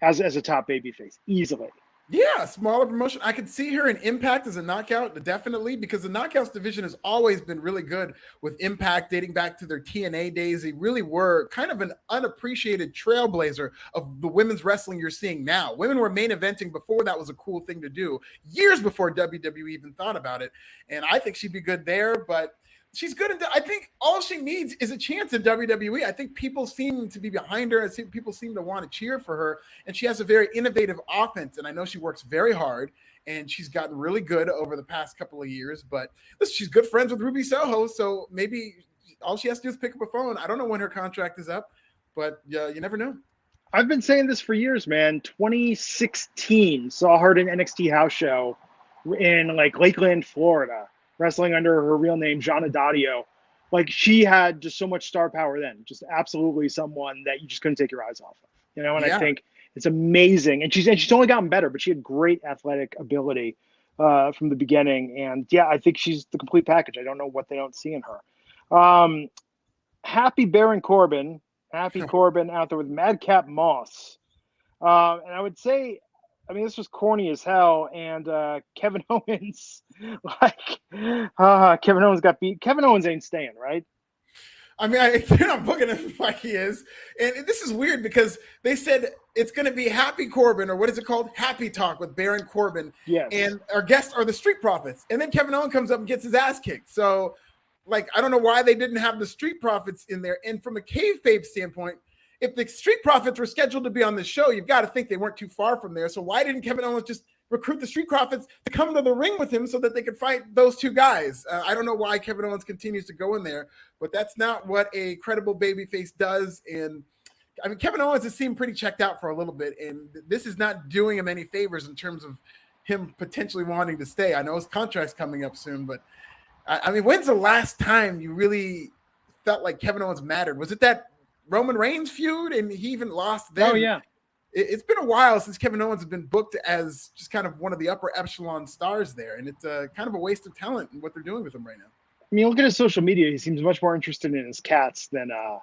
Speaker 1: as a top babyface easily.
Speaker 2: Yeah, smaller promotion. I could see her in Impact as a knockout, definitely, because the knockouts division has always been really good with Impact dating back to their TNA days. They really were kind of an unappreciated trailblazer of the women's wrestling you're seeing now. Women were main eventing before that was a cool thing to do, years before WWE even thought about it. And I think she'd be good there, but she's good. I think all she needs is a chance in WWE. I think people seem to be behind her. People seem to want to cheer for her. And she has a very innovative offense. And I know she works very hard. And she's gotten really good over the past couple of years. But listen, she's good friends with Ruby Soho. So maybe all she has to do is pick up a phone. I don't know when her contract is up, but you never know.
Speaker 1: I've been saying this for years, man. 2016 saw her at an NXT house show in Lakeland, Florida, wrestling under her real name, Jana Dadio. She had just so much star power then, just absolutely someone that you just couldn't take your eyes off of, and I think it's amazing. And she's only gotten better, but she had great athletic ability from the beginning. And yeah, I think she's the complete package. I don't know what they don't see in her. Happy Baron Corbin out there with Madcap Moss. And I would say, this was corny as hell, and Kevin Owens, Kevin Owens got beat. Kevin Owens ain't staying, right?
Speaker 2: They're not booking him like he is, and this is weird because they said it's going to be Happy Corbin, or what is it called? Happy Talk with Baron Corbin.
Speaker 1: Yes.
Speaker 2: And our guests are the Street Profits, and then Kevin Owens comes up and gets his ass kicked. So, I don't know why they didn't have the Street Profits in there. And from a kayfabe standpoint, if the Street Profits were scheduled to be on the show, you've got to think they weren't too far from there. So why didn't Kevin Owens just recruit the Street Profits to come to the ring with him so that they could fight those two guys? I don't know why Kevin Owens continues to go in there, but that's not what a credible babyface does. And Kevin Owens has seemed pretty checked out for a little bit, and this is not doing him any favors in terms of him potentially wanting to stay. I know his contract's coming up soon, but when's the last time you really felt like Kevin Owens mattered? Was it that Roman Reigns feud, and he even lost then?
Speaker 1: Oh yeah,
Speaker 2: it's been a while since Kevin Owens has been booked as just kind of one of the upper echelon stars there, and it's kind of a waste of talent in what they're doing with him right now.
Speaker 1: Look at his social media. He seems much more interested in his cats than the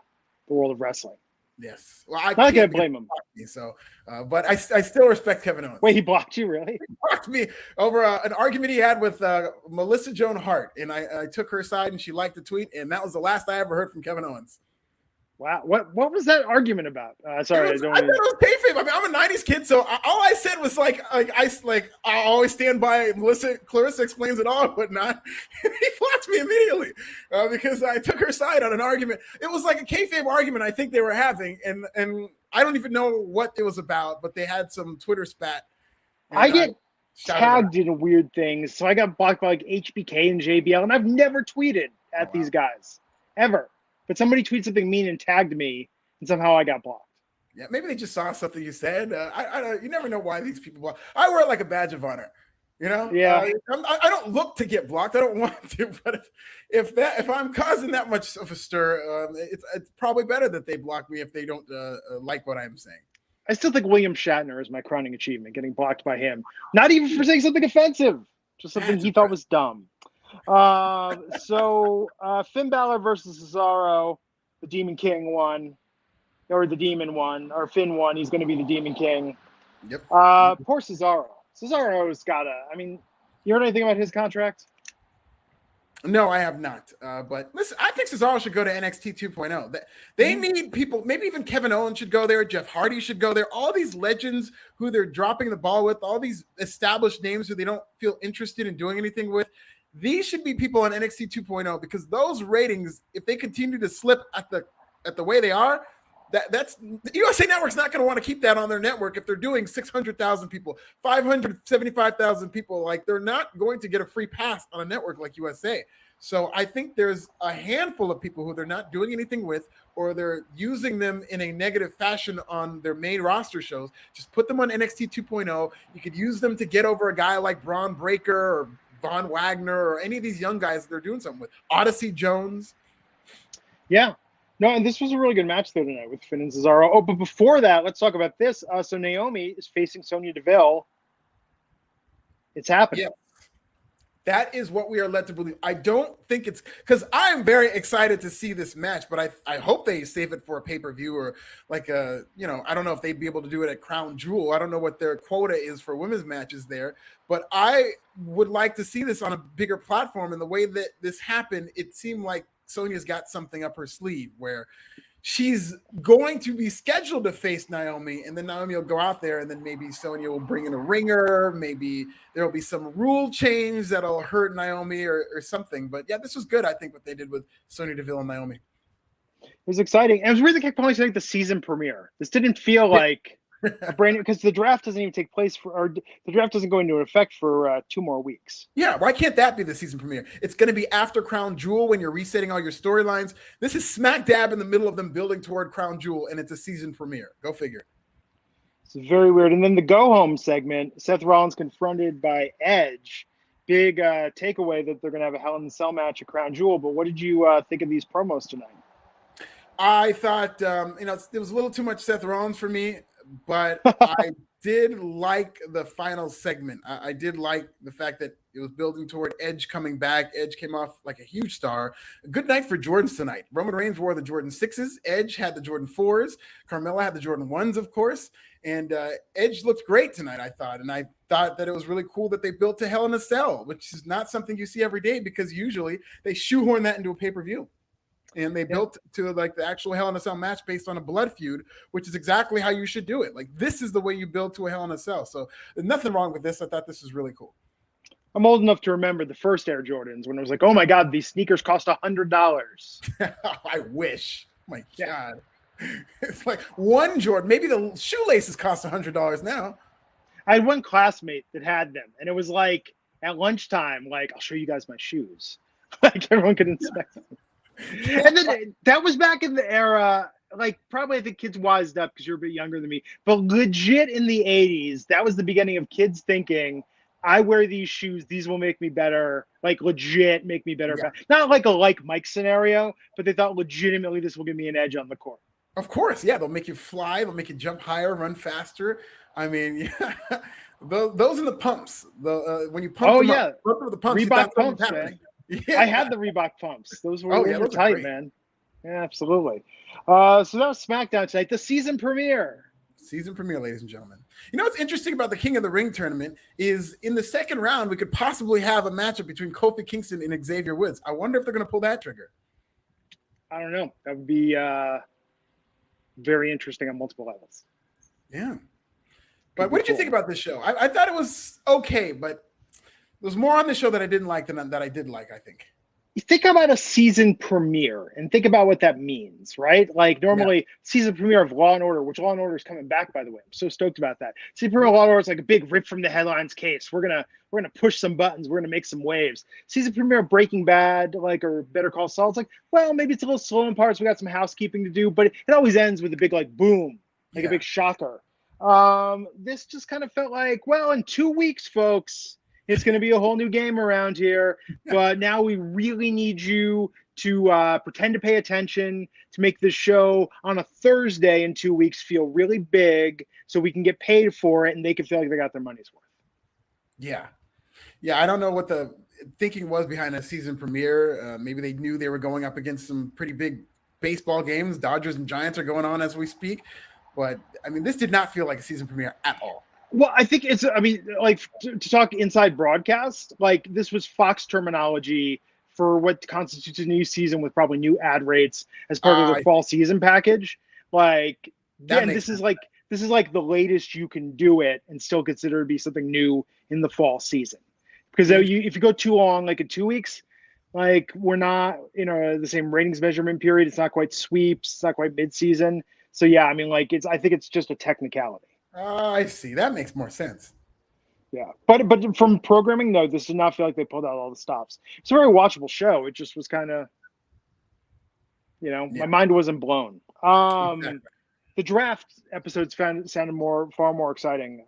Speaker 1: world of wrestling.
Speaker 2: Yes, well, I
Speaker 1: can't blame him.
Speaker 2: But I still respect Kevin Owens.
Speaker 1: Wait, he blocked you, really?
Speaker 2: He blocked me over an argument he had with Melissa Joan Hart, and I took her side, and she liked the tweet, and that was the last I ever heard from Kevin Owens.
Speaker 1: Wow, what was that argument about? Sorry,
Speaker 2: I thought it was kayfabe. I'm a '90s kid, so all I said was I always stand by Clarissa explains it all, but not. He blocked me immediately because I took her side on an argument. It was like a kayfabe argument I think they were having, and I don't even know what it was about, but they had some Twitter spat.
Speaker 1: I get tagged in weird things, so I got blocked by HBK and JBL, and I've never tweeted at these guys ever. But somebody tweeted something mean and tagged me, and somehow I got blocked.
Speaker 2: Yeah, maybe they just saw something you said. You never know why these people block. I wear it like a badge of honor,
Speaker 1: Yeah.
Speaker 2: I don't look to get blocked. I don't want to, but if I'm causing that much of a stir, it's probably better that they block me if they don't like what I'm saying.
Speaker 1: I still think William Shatner is my crowning achievement, getting blocked by him. Not even for saying something offensive, just something he thought was dumb. So Finn Balor versus Cesaro, the Demon King won, or the Demon won, or Finn won. He's going to be the Demon King.
Speaker 2: Yep.
Speaker 1: Poor Cesaro. Cesaro's got you heard anything about his contract?
Speaker 2: No, I have not. But listen, I think Cesaro should go to NXT 2.0. They need people. Maybe even Kevin Owens should go there. Jeff Hardy should go there. All these legends who they're dropping the ball with, all these established names who they don't feel interested in doing anything with. These should be people on NXT 2.0 because those ratings, if they continue to slip at the way they are, that's the USA Network's not going to want to keep that on their network if they're doing 600,000 people, 575,000 people. Like, they're not going to get a free pass on a network like USA. So I think there's a handful of people who they're not doing anything with, or they're using them in a negative fashion on their main roster shows. Just put them on NXT 2.0. You could use them to get over a guy like Braun Breaker or Von Wagner or any of these young guys that they're doing something with. Odyssey Jones.
Speaker 1: Yeah. No, and this was a really good match there tonight with Finn and Cesaro. Oh, but before that, let's talk about this. So Naomi is facing Sonya Deville. It's happening.
Speaker 2: Yeah. That is what we are led to believe. I don't think it's because I'm very excited to see this match, but I hope they save it for a pay-per-view or like I don't know if they'd be able to do it at Crown Jewel. I don't know what their quota is for women's matches there, but I would like to see this on a bigger platform. And the way that this happened, it seemed like Sonya's got something up her sleeve where she's going to be scheduled to face Naomi, and then Naomi will go out there, and then maybe Sonya will bring in a ringer. Maybe there will be some rule change that'll hurt Naomi or something. But yeah, this was good, I think, what they did with Sonya Deville and Naomi.
Speaker 1: It was exciting. And it was weird that calling like the season premiere. This didn't feel like a brand new, because the draft doesn't even take place the draft doesn't go into effect for 2 more weeks.
Speaker 2: Yeah, why can't that be the season premiere? It's going to be after Crown Jewel when you're resetting all your storylines. This is smack dab in the middle of them building toward Crown Jewel, and it's a season premiere. Go figure.
Speaker 1: It's very weird. And then the go home segment, Seth Rollins confronted by Edge. Big takeaway that they're going to have a Hell in a Cell match at Crown Jewel. But what did you think of these promos tonight?
Speaker 2: I thought, it was a little too much Seth Rollins for me. But I did like the final segment. I did like the fact that it was building toward Edge coming back. Edge came off like a huge star. A good night for Jordans tonight. Roman Reigns wore the Jordan 6s. Edge had the Jordan 4s. Carmella had the Jordan 1s, of course. And Edge looked great tonight, I thought. And I thought that it was really cool that they built to Hell in a Cell, which is not something you see every day because usually they shoehorn that into a pay-per-view. And they built to like the actual Hell in a Cell match based on a blood feud, which is exactly how you should do it. Like, this is the way you build to a Hell in a Cell. So there's nothing wrong with this. I thought this was really cool.
Speaker 1: I'm old enough to remember the first Air Jordans when it was like, oh my God, these sneakers cost $100.
Speaker 2: I wish. Oh my God. It's like one Jordan. Maybe the shoelaces cost $100 now.
Speaker 1: I had one classmate that had them, and it was like at lunchtime, like, I'll show you guys my shoes. Like, everyone could inspect them. And then that was back in the era, like, probably I think kids wised up because you're a bit younger than me, but legit in the 80s, that was the beginning of kids thinking, I wear these shoes, these will make me better, like legit make me better. Yeah. Not like a like Mike scenario, but they thought legitimately this will give me an edge on the court.
Speaker 2: Of course, yeah, they'll make you fly, they'll make you jump higher, run faster. I mean, yeah, those are the pumps. When you pump them up, the pumps,
Speaker 1: Reebok pumps, man. Yeah. I had the Reebok pumps. Those were, those were tight, man. Yeah, absolutely. So that was SmackDown tonight, the season premiere.
Speaker 2: Season premiere, ladies and gentlemen. You know what's interesting about the King of the Ring tournament is in the second round, we could possibly have a matchup between Kofi Kingston and Xavier Woods. I wonder if they're going to pull that trigger.
Speaker 1: I don't know. That would be very interesting on multiple levels.
Speaker 2: Yeah. But what did you think about this show? I thought it was okay, but there's more on the show that I didn't like than that I did like, I think.
Speaker 1: You think about a season premiere and think about what that means, right? Like normally season premiere of Law & Order, which Law & Order is coming back, by the way. I'm so stoked about that. Season premiere of Law & Order is like a big rip from the headlines case. We're gonna push some buttons. We're gonna make some waves. Season premiere of Breaking Bad, like, or Better Call Saul, it's like, well, maybe it's a little slow in parts. We got some housekeeping to do, but it always ends with a big like boom, like a big shocker. This just kind of felt like, well, in 2 weeks, folks, it's going to be a whole new game around here, but now we really need you to pretend to pay attention, to make this show on a Thursday in 2 weeks feel really big so we can get paid for it and they can feel like they got their money's worth.
Speaker 2: Yeah. Yeah, I don't know what the thinking was behind a season premiere. Maybe they knew they were going up against some pretty big baseball games. Dodgers and Giants are going on as we speak. But, I mean, this did not feel like a season premiere at all.
Speaker 1: Well, I think it's, I mean, like to talk inside broadcast, like this was Fox terminology for what constitutes a new season with probably new ad rates as part of their fall season package. Like, and this is like the latest you can do it and still consider it to be something new in the fall season. Because if you go too long, like in 2 weeks, like we're not the same ratings measurement period. It's not quite sweeps. It's not quite mid-season. So yeah, I mean, like I think it's just a technicality.
Speaker 2: I see. That makes more sense.
Speaker 1: Yeah, but from programming, no, this did not feel like they pulled out all the stops. It's a very watchable show. It just was kind of, my mind wasn't blown. Exactly. The draft episodes sounded far more exciting.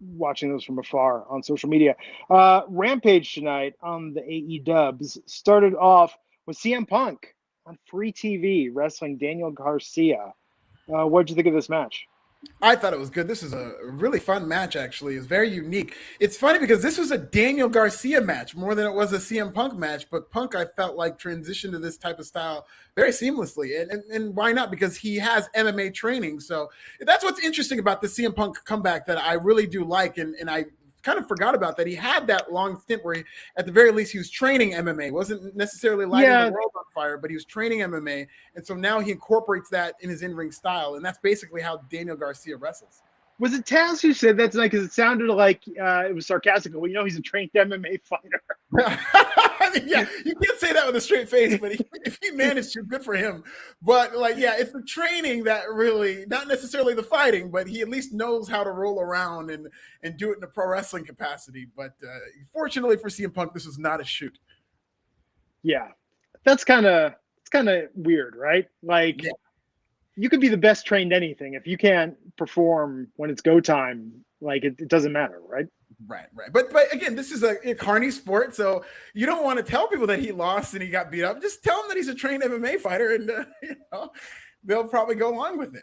Speaker 1: Watching those from afar on social media. Rampage tonight on the AEW started off with CM Punk on free TV wrestling Daniel Garcia. What did you think of this match?
Speaker 2: I thought it was good. This is a really fun match, actually. It's very unique. It's funny because this was a Daniel Garcia match more than it was a CM Punk match, but Punk, I felt like, transitioned to this type of style very seamlessly. And why not? Because he has MMA training. So that's what's interesting about the CM Punk comeback that I really do like. And I kind of forgot about that. He had that long stint where at the very least he was training MMA. Wasn't necessarily lighting the world on fire, but he was training MMA. And so now he incorporates that in his in-ring style. And that's basically how Daniel Garcia wrestles.
Speaker 1: Was it Taz who said that tonight? Because it sounded like it was sarcastic. Well, he's a trained MMA fighter.
Speaker 2: I mean, yeah, you can't say that with a straight face, but if he managed to, good for him. But it's the training that really, not necessarily the fighting, but he at least knows how to roll around and do it in a pro wrestling capacity. But fortunately for CM Punk, this was not a shoot.
Speaker 1: Yeah, it's kind of weird, right? Like. Yeah. You could be the best trained anything. If you can't perform when it's go time, like it doesn't matter, right?
Speaker 2: Right. But again, this is a carny sport, so you don't want to tell people that he lost and he got beat up. Just tell them that he's a trained MMA fighter, and they'll probably go along with it.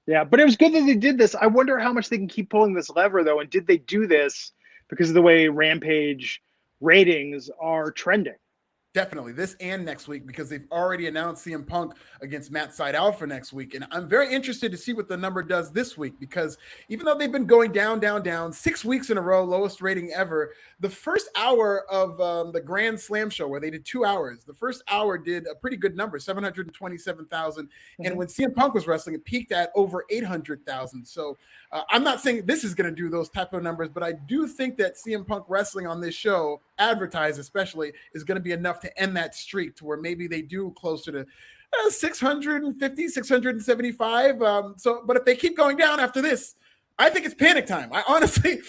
Speaker 1: Yeah, but it was good that they did this. I wonder how much they can keep pulling this lever, though, and did they do this because of the way Rampage ratings are trending?
Speaker 2: Definitely this and next week, because they've already announced CM Punk against Matt Sydal for next week. And I'm very interested to see what the number does this week, because even though they've been going down 6 weeks in a row, lowest rating ever, the first hour of the Grand Slam show where they did 2 hours, the first hour did a pretty good number, 727,000. Mm-hmm. And when CM Punk was wrestling, it peaked at over 800,000. So I'm not saying this is going to do those type of numbers, but I do think that CM Punk wrestling on this show, advertised especially, is going to be enough to end that streak to where maybe they do closer to 650, 675. But if they keep going down after this, I think it's panic time. I honestly,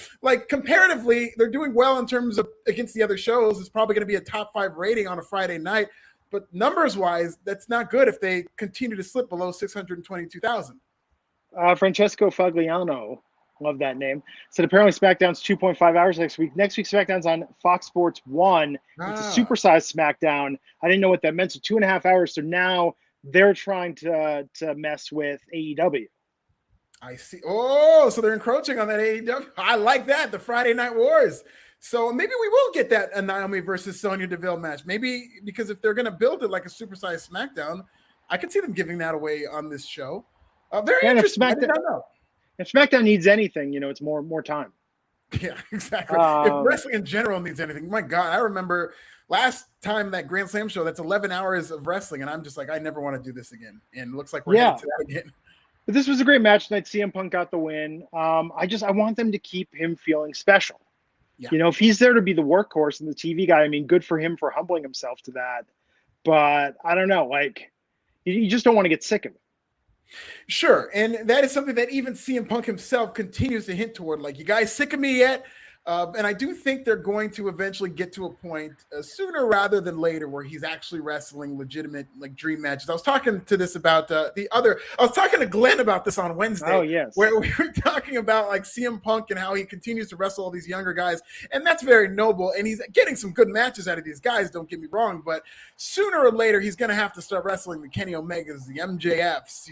Speaker 2: comparatively, they're doing well in terms of against the other shows. It's probably going to be a top 5 rating on a Friday night, but numbers wise, that's not good if they continue to slip below 622,000.
Speaker 1: Francesco Fagliano, love that name, said apparently SmackDown's 2.5 hours next week. Next week, SmackDown's on Fox Sports 1. It's a supersized SmackDown. I didn't know what that meant. So 2.5 hours. So now they're trying to mess with AEW.
Speaker 2: I see. Oh, so they're encroaching on that AEW. I like that. The Friday Night Wars. So maybe we will get that Naomi versus Sonya Deville match. Maybe because if they're going to build it like a supersized SmackDown, I could see them giving that away on this show. Very interesting.
Speaker 1: If SmackDown needs anything, it's more time.
Speaker 2: Yeah, exactly. If wrestling in general needs anything, my God, I remember last time that Grand Slam show, that's 11 hours of wrestling, and I'm just like, I never want to do this again. And it looks like we're headed to that again.
Speaker 1: But this was a great match tonight. CM Punk got the win. I want them to keep him feeling special. Yeah. If he's there to be the workhorse and the TV guy, I mean, good for him for humbling himself to that. But I don't know, you just don't want to get sick of it.
Speaker 2: Sure, and that is something that even CM Punk himself continues to hint toward. You guys sick of me yet? And I do think they're going to eventually get to a point sooner rather than later where he's actually wrestling legitimate dream matches. I was talking to Glenn about this on Wednesday.
Speaker 1: Oh, yes.
Speaker 2: Where we were talking about CM Punk and how he continues to wrestle all these younger guys. And that's very noble. And he's getting some good matches out of these guys, don't get me wrong. But sooner or later, he's going to have to start wrestling the Kenny Omegas, the MJFs,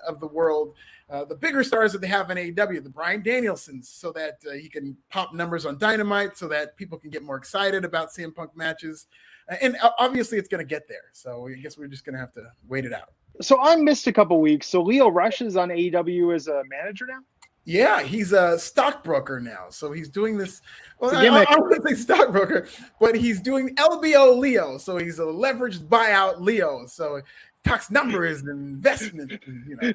Speaker 2: of the world. The bigger stars that they have in AEW, the Bryan Danielsons, so that he can pop numbers on Dynamite, so that people can get more excited about CM Punk matches. And obviously it's going to get there. So I guess we're just going to have to wait it out.
Speaker 1: So I missed a couple weeks. So Leo Rush is on AEW as a manager now?
Speaker 2: Yeah, he's a stockbroker now. So he's doing this. Well, I wouldn't say stockbroker, but he's doing LBO Leo. So he's a leveraged buyout Leo. So talks numbers and investment. And,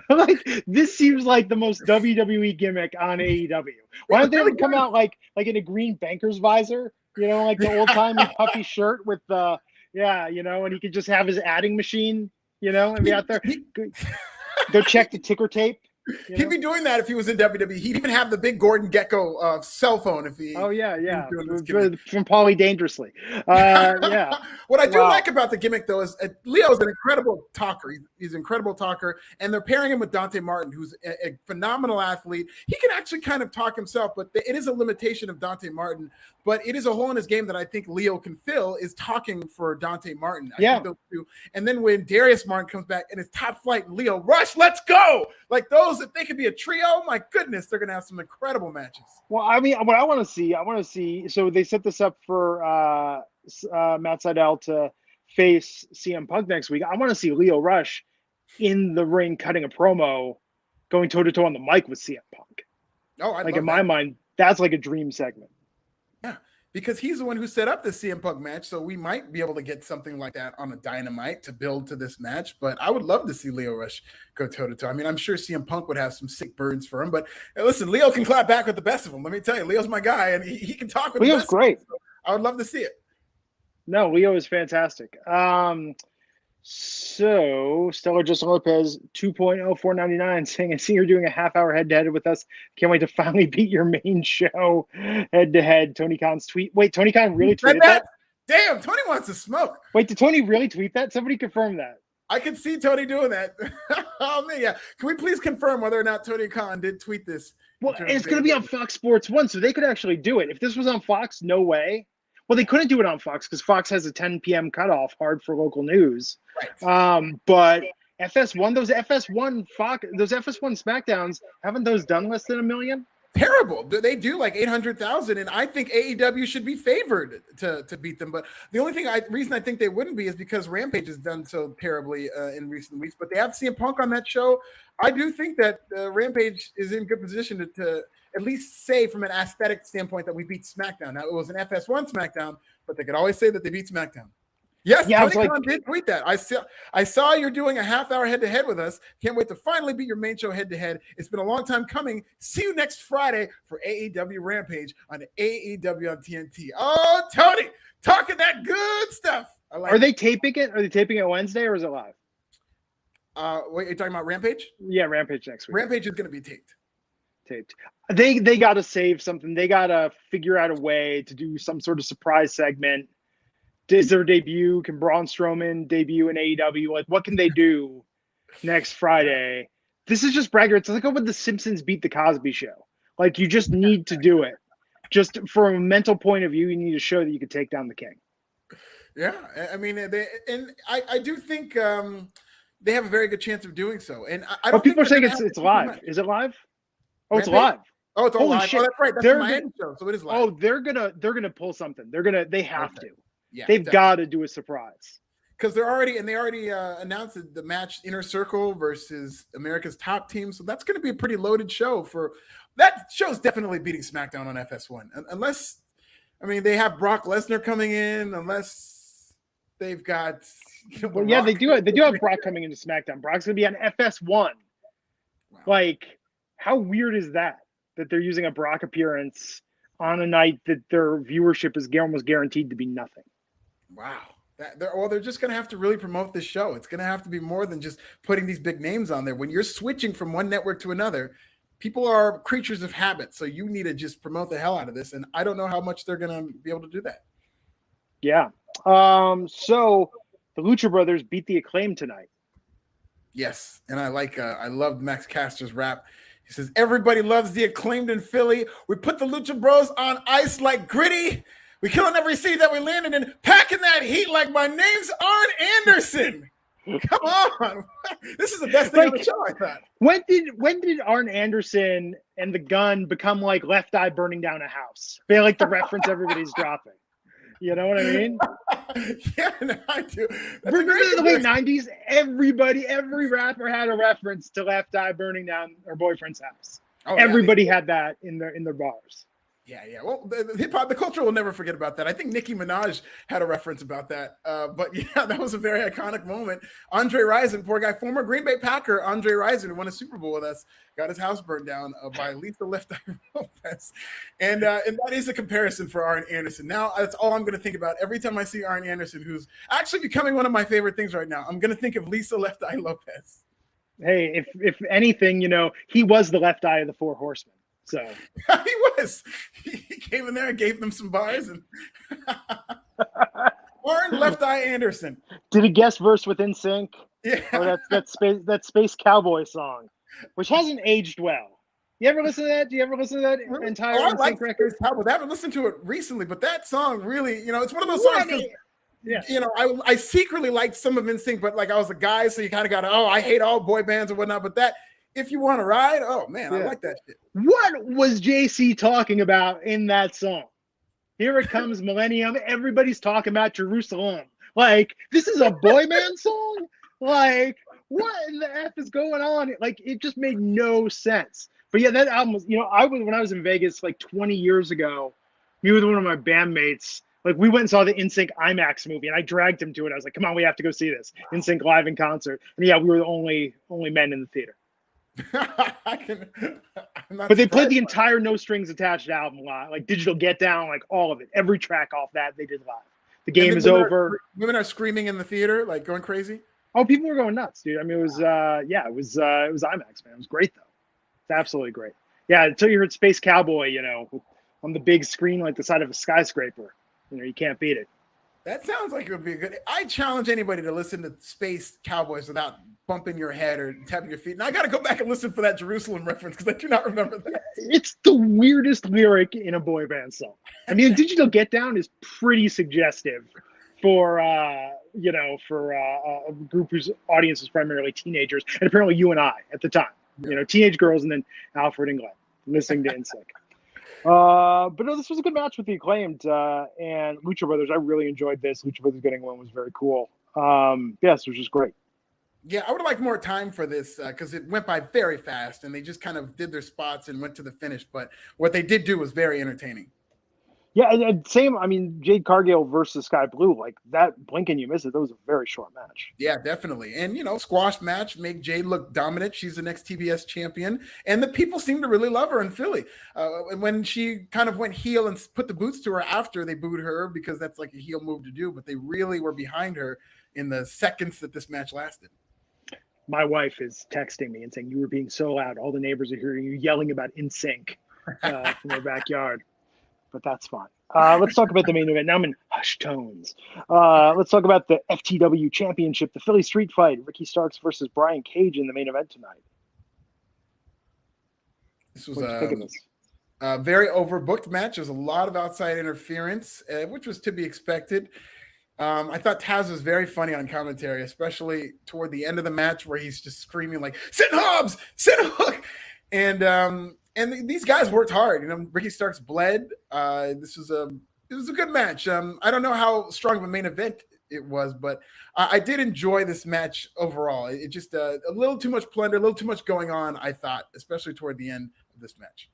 Speaker 1: like this seems like the most WWE gimmick on AEW. Why don't they ever come out like in a green banker's visor? Like the old timey puffy shirt with and he could just have his adding machine, and be out there. Go check the ticker tape.
Speaker 2: He'd be doing that if he was in WWE. He'd even have the big Gordon Gecko cell phone if he.
Speaker 1: Oh yeah. From Paulie Dangerously. Yeah.
Speaker 2: What I do like about the gimmick though is Leo's an incredible talker. He's an incredible talker, and they're pairing him with Dante Martin, who's a phenomenal athlete. He can actually kind of talk himself, but it is a limitation of Dante Martin. But it is a hole in his game that I think Leo can fill is talking for Dante Martin. I think those two. And then when Darius Martin comes back and it's top flight, Leo Rush, let's go! Like those, if they could be a trio, my goodness, they're gonna have some incredible matches.
Speaker 1: Well, I mean, what I want to see. So they set this up for Matt Sydal to face CM Punk next week. I want to see Leo Rush in the ring cutting a promo, going toe to toe on the mic with CM Punk.
Speaker 2: Oh,
Speaker 1: in my mind, that's like a dream segment.
Speaker 2: Yeah, because he's the one who set up the CM Punk match, so we might be able to get something like that on a Dynamite to build to this match. But I would love to see Leo Rush go toe to toe. I mean, I'm sure CM Punk would have some sick burns for him, but listen, Leo can clap back with the best of them. Let me tell you, Leo's my guy, and he can talk with
Speaker 1: Leo's
Speaker 2: the best
Speaker 1: great.
Speaker 2: So I would love to see it.
Speaker 1: No, Leo is fantastic. So Stellar Justin Lopez 2.0499 saying, I see you're doing a half-hour head-to-head with us. Can't wait to finally beat your main show head-to-head. Tony Khan's tweet. Wait, Tony Khan really tweeted that?
Speaker 2: Damn, Tony wants to smoke.
Speaker 1: Wait, did Tony really tweet that? Somebody confirm that.
Speaker 2: I can see Tony doing that. Oh man, yeah. Can we please confirm whether or not Tony Khan did tweet this?
Speaker 1: Well, it's going to be on Fox Sports 1, so they could actually do it. If this was on Fox, no way. Well, they couldn't do it on Fox because Fox has a 10 p.m. cutoff, hard for local news.
Speaker 2: Right.
Speaker 1: But FS1, those FS1 SmackDowns, haven't those done less than 1 million?
Speaker 2: Terrible. They do like 800,000, and I think AEW should be favored to beat them. But the only reason I think they wouldn't be is because Rampage has done so terribly in recent weeks. But they have CM Punk on that show. I do think that Rampage is in good position to at least say from an aesthetic standpoint that we beat SmackDown. Now, it was an FS1 SmackDown, but they could always say that they beat SmackDown. Yes, yeah, Tony Khan did tweet that. I saw you're doing a half-hour head-to-head with us. Can't wait to finally beat your main show head-to-head. It's been a long time coming. See you next Friday for AEW Rampage on AEW on TNT. Oh, Tony, talking that good stuff.
Speaker 1: Are they taping it? Are they taping it Wednesday or is it live?
Speaker 2: Wait, you're talking about Rampage?
Speaker 1: Yeah, Rampage next week.
Speaker 2: Rampage is going to be taped.
Speaker 1: They got to save something. They got to figure out a way to do some sort of surprise segment. Is there a debut? Can Braun Strowman debut in AEW? Like, what can they do next Friday? This is just bragger. It's like when The Simpsons beat The Cosby Show. Like, you just need to do it. Just from a mental point of view, you need to show that you can take down the king.
Speaker 2: Yeah, I mean, I do think they have a very good chance of doing so. And I don't.
Speaker 1: People are saying it's live. Is it live? Oh, it's live.
Speaker 2: Oh, it's all live. Shit. Oh, that's right. That's the Miami show, so it is live.
Speaker 1: Oh, they're gonna pull something. They have to.
Speaker 2: Yeah,
Speaker 1: they've got to do a surprise
Speaker 2: because they already announced the match Inner Circle versus America's Top Team. So that's going to be a pretty loaded show. That show's definitely beating SmackDown on FS1, unless they have Brock Lesnar coming in, unless they've got.
Speaker 1: Well, yeah, they do have Brock coming into SmackDown. Brock's going to be on FS1. Wow. Like, how weird is that they're using a Brock appearance on a night that their viewership is almost guaranteed to be nothing?
Speaker 2: Wow. They're just going to have to really promote this show. It's going to have to be more than just putting these big names on there. When you're switching from one network to another, people are creatures of habit. So you need to just promote the hell out of this. And I don't know how much they're going to be able to do that.
Speaker 1: Yeah. So the Lucha Brothers beat the Acclaim tonight.
Speaker 2: Yes. And I loved Max Caster's rap. He says, everybody loves the Acclaimed in Philly. We put the Lucha Bros on ice like Gritty. We killing every city that we landed in, packing that heat like my name's Arn Anderson. Come on. This is the best thing on the show, I thought.
Speaker 1: When did Arn Anderson and the Gun become like Left Eye burning down a house? They like the reference everybody's dropping. You know what I mean?
Speaker 2: Yeah, no, I do.
Speaker 1: Remember the late 90s? Every rapper had a reference to Left Eye burning down her boyfriend's house.
Speaker 2: Oh,
Speaker 1: Everybody had that in their bars.
Speaker 2: Yeah. Well, the hip hop, the culture will never forget about that. I think Nicki Minaj had a reference about that. But yeah, that was a very iconic moment. Andre Rison, poor guy, former Green Bay Packer, Andre Rison, who won a Super Bowl with us, got his house burned down by Lisa Left Eye Lopez. And that is a comparison for Arn Anderson. Now, that's all I'm going to think about every time I see Arn Anderson, who's actually becoming one of my favorite things right now. I'm going to think of Lisa Left Eye Lopez.
Speaker 1: Hey, if anything, he was the left eye of the Four Horsemen. So
Speaker 2: he was. He came in there and gave them some bars. And Arn Left Eye Anderson
Speaker 1: did a guest verse with NSYNC.
Speaker 2: Yeah,
Speaker 1: or that Space Cowboy song, which hasn't aged well. You ever listen to that? Do you ever listen to that entire NSYNC record?
Speaker 2: I haven't listened to it recently, but that song really, it's one of those songs. Yeah. I secretly liked some of NSYNC, but like I was a guy, so you kind of got, I hate all boy bands and whatnot. But that, if you want to ride, oh man, I like that shit.
Speaker 1: What was JC talking about in that song? Here it comes, Millennium. Everybody's talking about Jerusalem. Like, this is a boy band song? Like, what in the F is going on? Like, it just made no sense. But yeah, that album was, when I was in Vegas like 20 years ago, me with one of my bandmates, like we went and saw the NSYNC IMAX movie, and I dragged him to it. I was like, "Come on, we have to go see this NSYNC live in concert." And yeah, we were the only men in the theater. But they played the entire No Strings Attached album live, like Digital Get Down, like all of it, every track off that they did live. The game is over.
Speaker 2: Women are screaming in the theater, like going crazy.
Speaker 1: Oh, people were going nuts, dude. I mean, it was it was IMAX, man. It was great though. It's absolutely great. Yeah, until you heard Space Cowboy, on the big screen like the side of a skyscraper. You can't beat it.
Speaker 2: That sounds like it would be a good. I challenge anybody to listen to Space Cowboys without bumping your head or tapping your feet. And I got to go back and listen for that Jerusalem reference because I do not remember that.
Speaker 1: It's the weirdest lyric in a boy band song. I mean, Digital Get Down is pretty suggestive for a group whose audience is primarily teenagers, and apparently you and I at the time. Yeah. Teenage girls, and then Alfred and Glenn listening to NSYNC. But no, this was a good match with the Acclaimed and Lucha Brothers. I really enjoyed this. Lucha Brothers getting one was very cool. Yes, it was just great.
Speaker 2: Yeah, I would have liked more time for this because it went by very fast and they just kind of did their spots and went to the finish. But what they did do was very entertaining.
Speaker 1: Yeah, and same. I mean, Jade Cargill versus Sky Blue, like that. Blink and you miss it. That was a very short match.
Speaker 2: Yeah, definitely. And squash match make Jade look dominant. She's the next TBS champion, and the people seem to really love her in Philly. And when she kind of went heel and put the boots to her after they booed her because that's like a heel move to do, but they really were behind her in the seconds that this match lasted.
Speaker 1: My wife is texting me and saying you were being so loud. All the neighbors are hearing you yelling about NSYNC from their backyard. But that's fine. Let's talk about the main event. Now I'm in hush tones. Let's talk about the FTW Championship, the Philly Street Fight. Ricky Starks versus Brian Cage in the main event tonight.
Speaker 2: This was a very overbooked match. There's a lot of outside interference, which was to be expected. I thought Taz was very funny on commentary, especially toward the end of the match where he's just screaming like, "Sit Hobbs! Sit Hook!" And these guys worked hard. Ricky Starks bled. It was a good match. I don't know how strong of a main event it was, but I did enjoy this match overall. It just a little too much plunder, a little too much going on, I thought, especially toward the end of this match.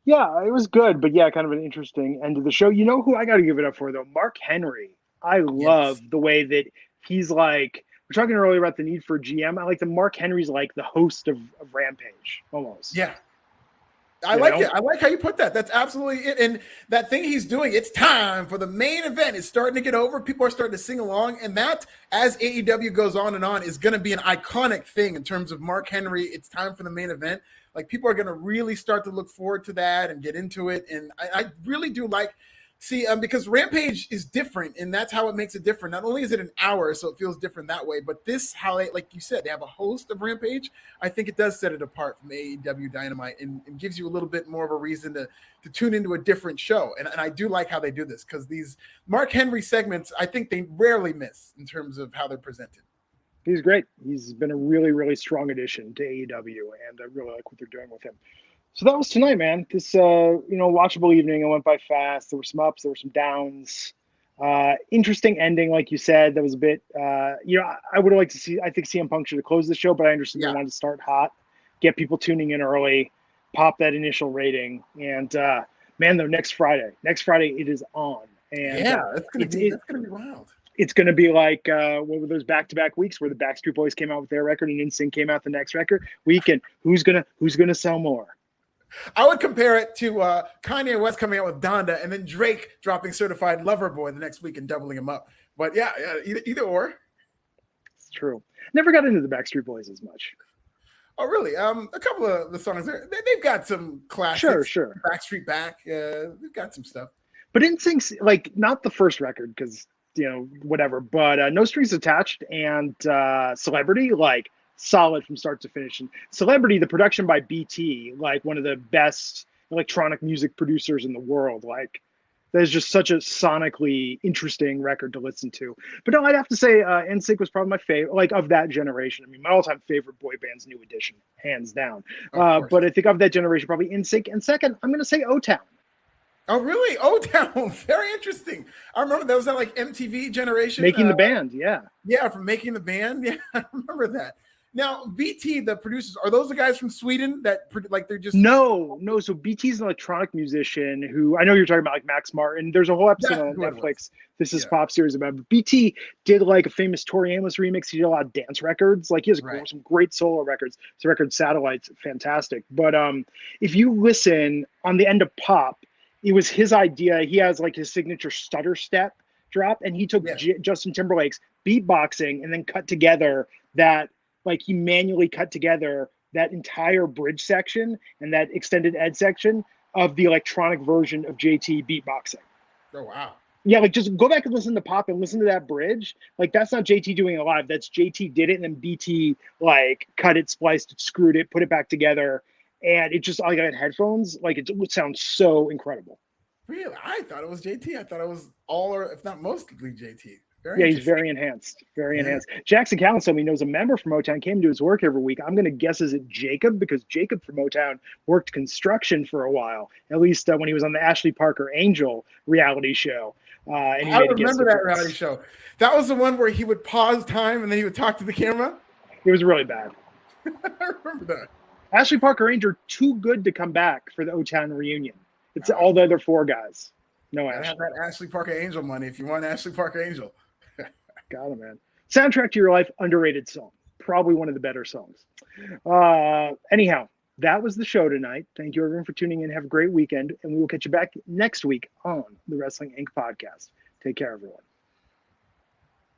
Speaker 1: Yeah, it was good, but yeah, kind of an interesting end of the show. You know who I got to give it up for, though? Mark Henry. I love the way that he's like, we're talking earlier about the need for a GM. I like that Mark Henry's like the host of Rampage, almost.
Speaker 2: Yeah. I like it. I like how you put that. That's absolutely it. And that thing he's doing, it's time for the main event. It's starting to get over. People are starting to sing along. And that, as AEW goes on and on, is going to be an iconic thing in terms of Mark Henry. It's time for the main event. Like, people are going to really start to look forward to that and get into it. And I really do like, because Rampage is different, and that's how it makes it different. Not only is it an hour, so it feels different that way, but this, how they, like you said, they have a host of Rampage. I think it does set it apart from AEW Dynamite and gives you a little bit more of a reason to tune into a different show. And I do like how they do this because these Mark Henry segments, I think they rarely miss in terms of how they're presented.
Speaker 1: He's great. He's been a really, really strong addition to AEW, and I really like what they're doing with him. So that was tonight, man. This, watchable evening. It went by fast. There were some ups. There were some downs. Interesting ending, like you said. That was a bit, I would have liked to see, I think CM Punk should have closed the show, but I understood they wanted to start hot, get people tuning in early, pop that initial rating. And man, though, next Friday it is on. And
Speaker 2: that's gonna be wild.
Speaker 1: It's going to be like what were those back-to-back weeks where the Backstreet Boys came out with their record and NSYNC came out the next record week, and who's gonna sell more?
Speaker 2: I would compare it to Kanye West coming out with Donda and then Drake dropping Certified Lover Boy the next week and doubling him up. But yeah, either or.
Speaker 1: It's true. Never got into the Backstreet Boys as much.
Speaker 2: Oh, really? A couple of the songs they've got some classics.
Speaker 1: Sure.
Speaker 2: Backstreet Back. They've got some stuff.
Speaker 1: But NSYNC's like not the first record because whatever. But No Strings Attached and Celebrity, like solid from start to finish. And Celebrity, the production by BT, like one of the best electronic music producers in the world. Like that is just such a sonically interesting record to listen to. But no, I'd have to say NSYNC was probably my favorite, like of that generation. I mean, my all-time favorite boy band's New Edition, hands down. But I think of that generation, probably NSYNC. And second, I'm going to say O-Town.
Speaker 2: Oh, really? O-Town. Very interesting. I remember that was that like MTV generation.
Speaker 1: Making the Band, yeah.
Speaker 2: Yeah, from Making the Band. Yeah, I remember that. Now, BT, the producers, are those the guys from Sweden that like they're just
Speaker 1: No. So BT's an electronic musician who I know you're talking about, like Max Martin. There's a whole episode on Netflix. This is Pop series about it. But BT did like a famous Tori Amos remix. He did a lot of dance records. Like he has some great solo records. His record Satellites, fantastic. But if you listen on the end of Pop, it was his idea. He has like his signature stutter step drop, and he took Justin Timberlake's beatboxing and then cut together that. Like he manually cut together that entire bridge section and that extended ed section of the electronic version of JT beatboxing.
Speaker 2: Oh, wow.
Speaker 1: Yeah, like just go back and listen to Pop and listen to that bridge. Like that's not JT doing it live. That's JT did it and then BT like cut it, spliced it, screwed it, put it back together. And it just, I got headphones. Like it would sound so incredible.
Speaker 2: Really? I thought it was JT. I thought it was all or if not mostly JT.
Speaker 1: He's very enhanced. Very enhanced. Jackson Callan told me he knows a member from Motown came to his work every week. I'm going to guess is it Jacob because Jacob from Motown worked construction for a while, at least when he was on the Ashley Parker Angel reality show. And
Speaker 2: I remember that reality show. That was the one where he would pause time and then he would talk to the camera.
Speaker 1: It was really bad.
Speaker 2: I remember that.
Speaker 1: Ashley Parker Angel too good to come back for the O-Town reunion. It's all the other four guys. No Ashley.
Speaker 2: Have that Ashley Parker Angel money if you want Ashley Parker Angel.
Speaker 1: Got it, man. Soundtrack to Your Life, underrated song. Probably one of the better songs. Anyhow, that was the show tonight. Thank you, everyone, for tuning in. Have a great weekend, and we will catch you back next week on the Wrestling Inc. podcast. Take care, everyone.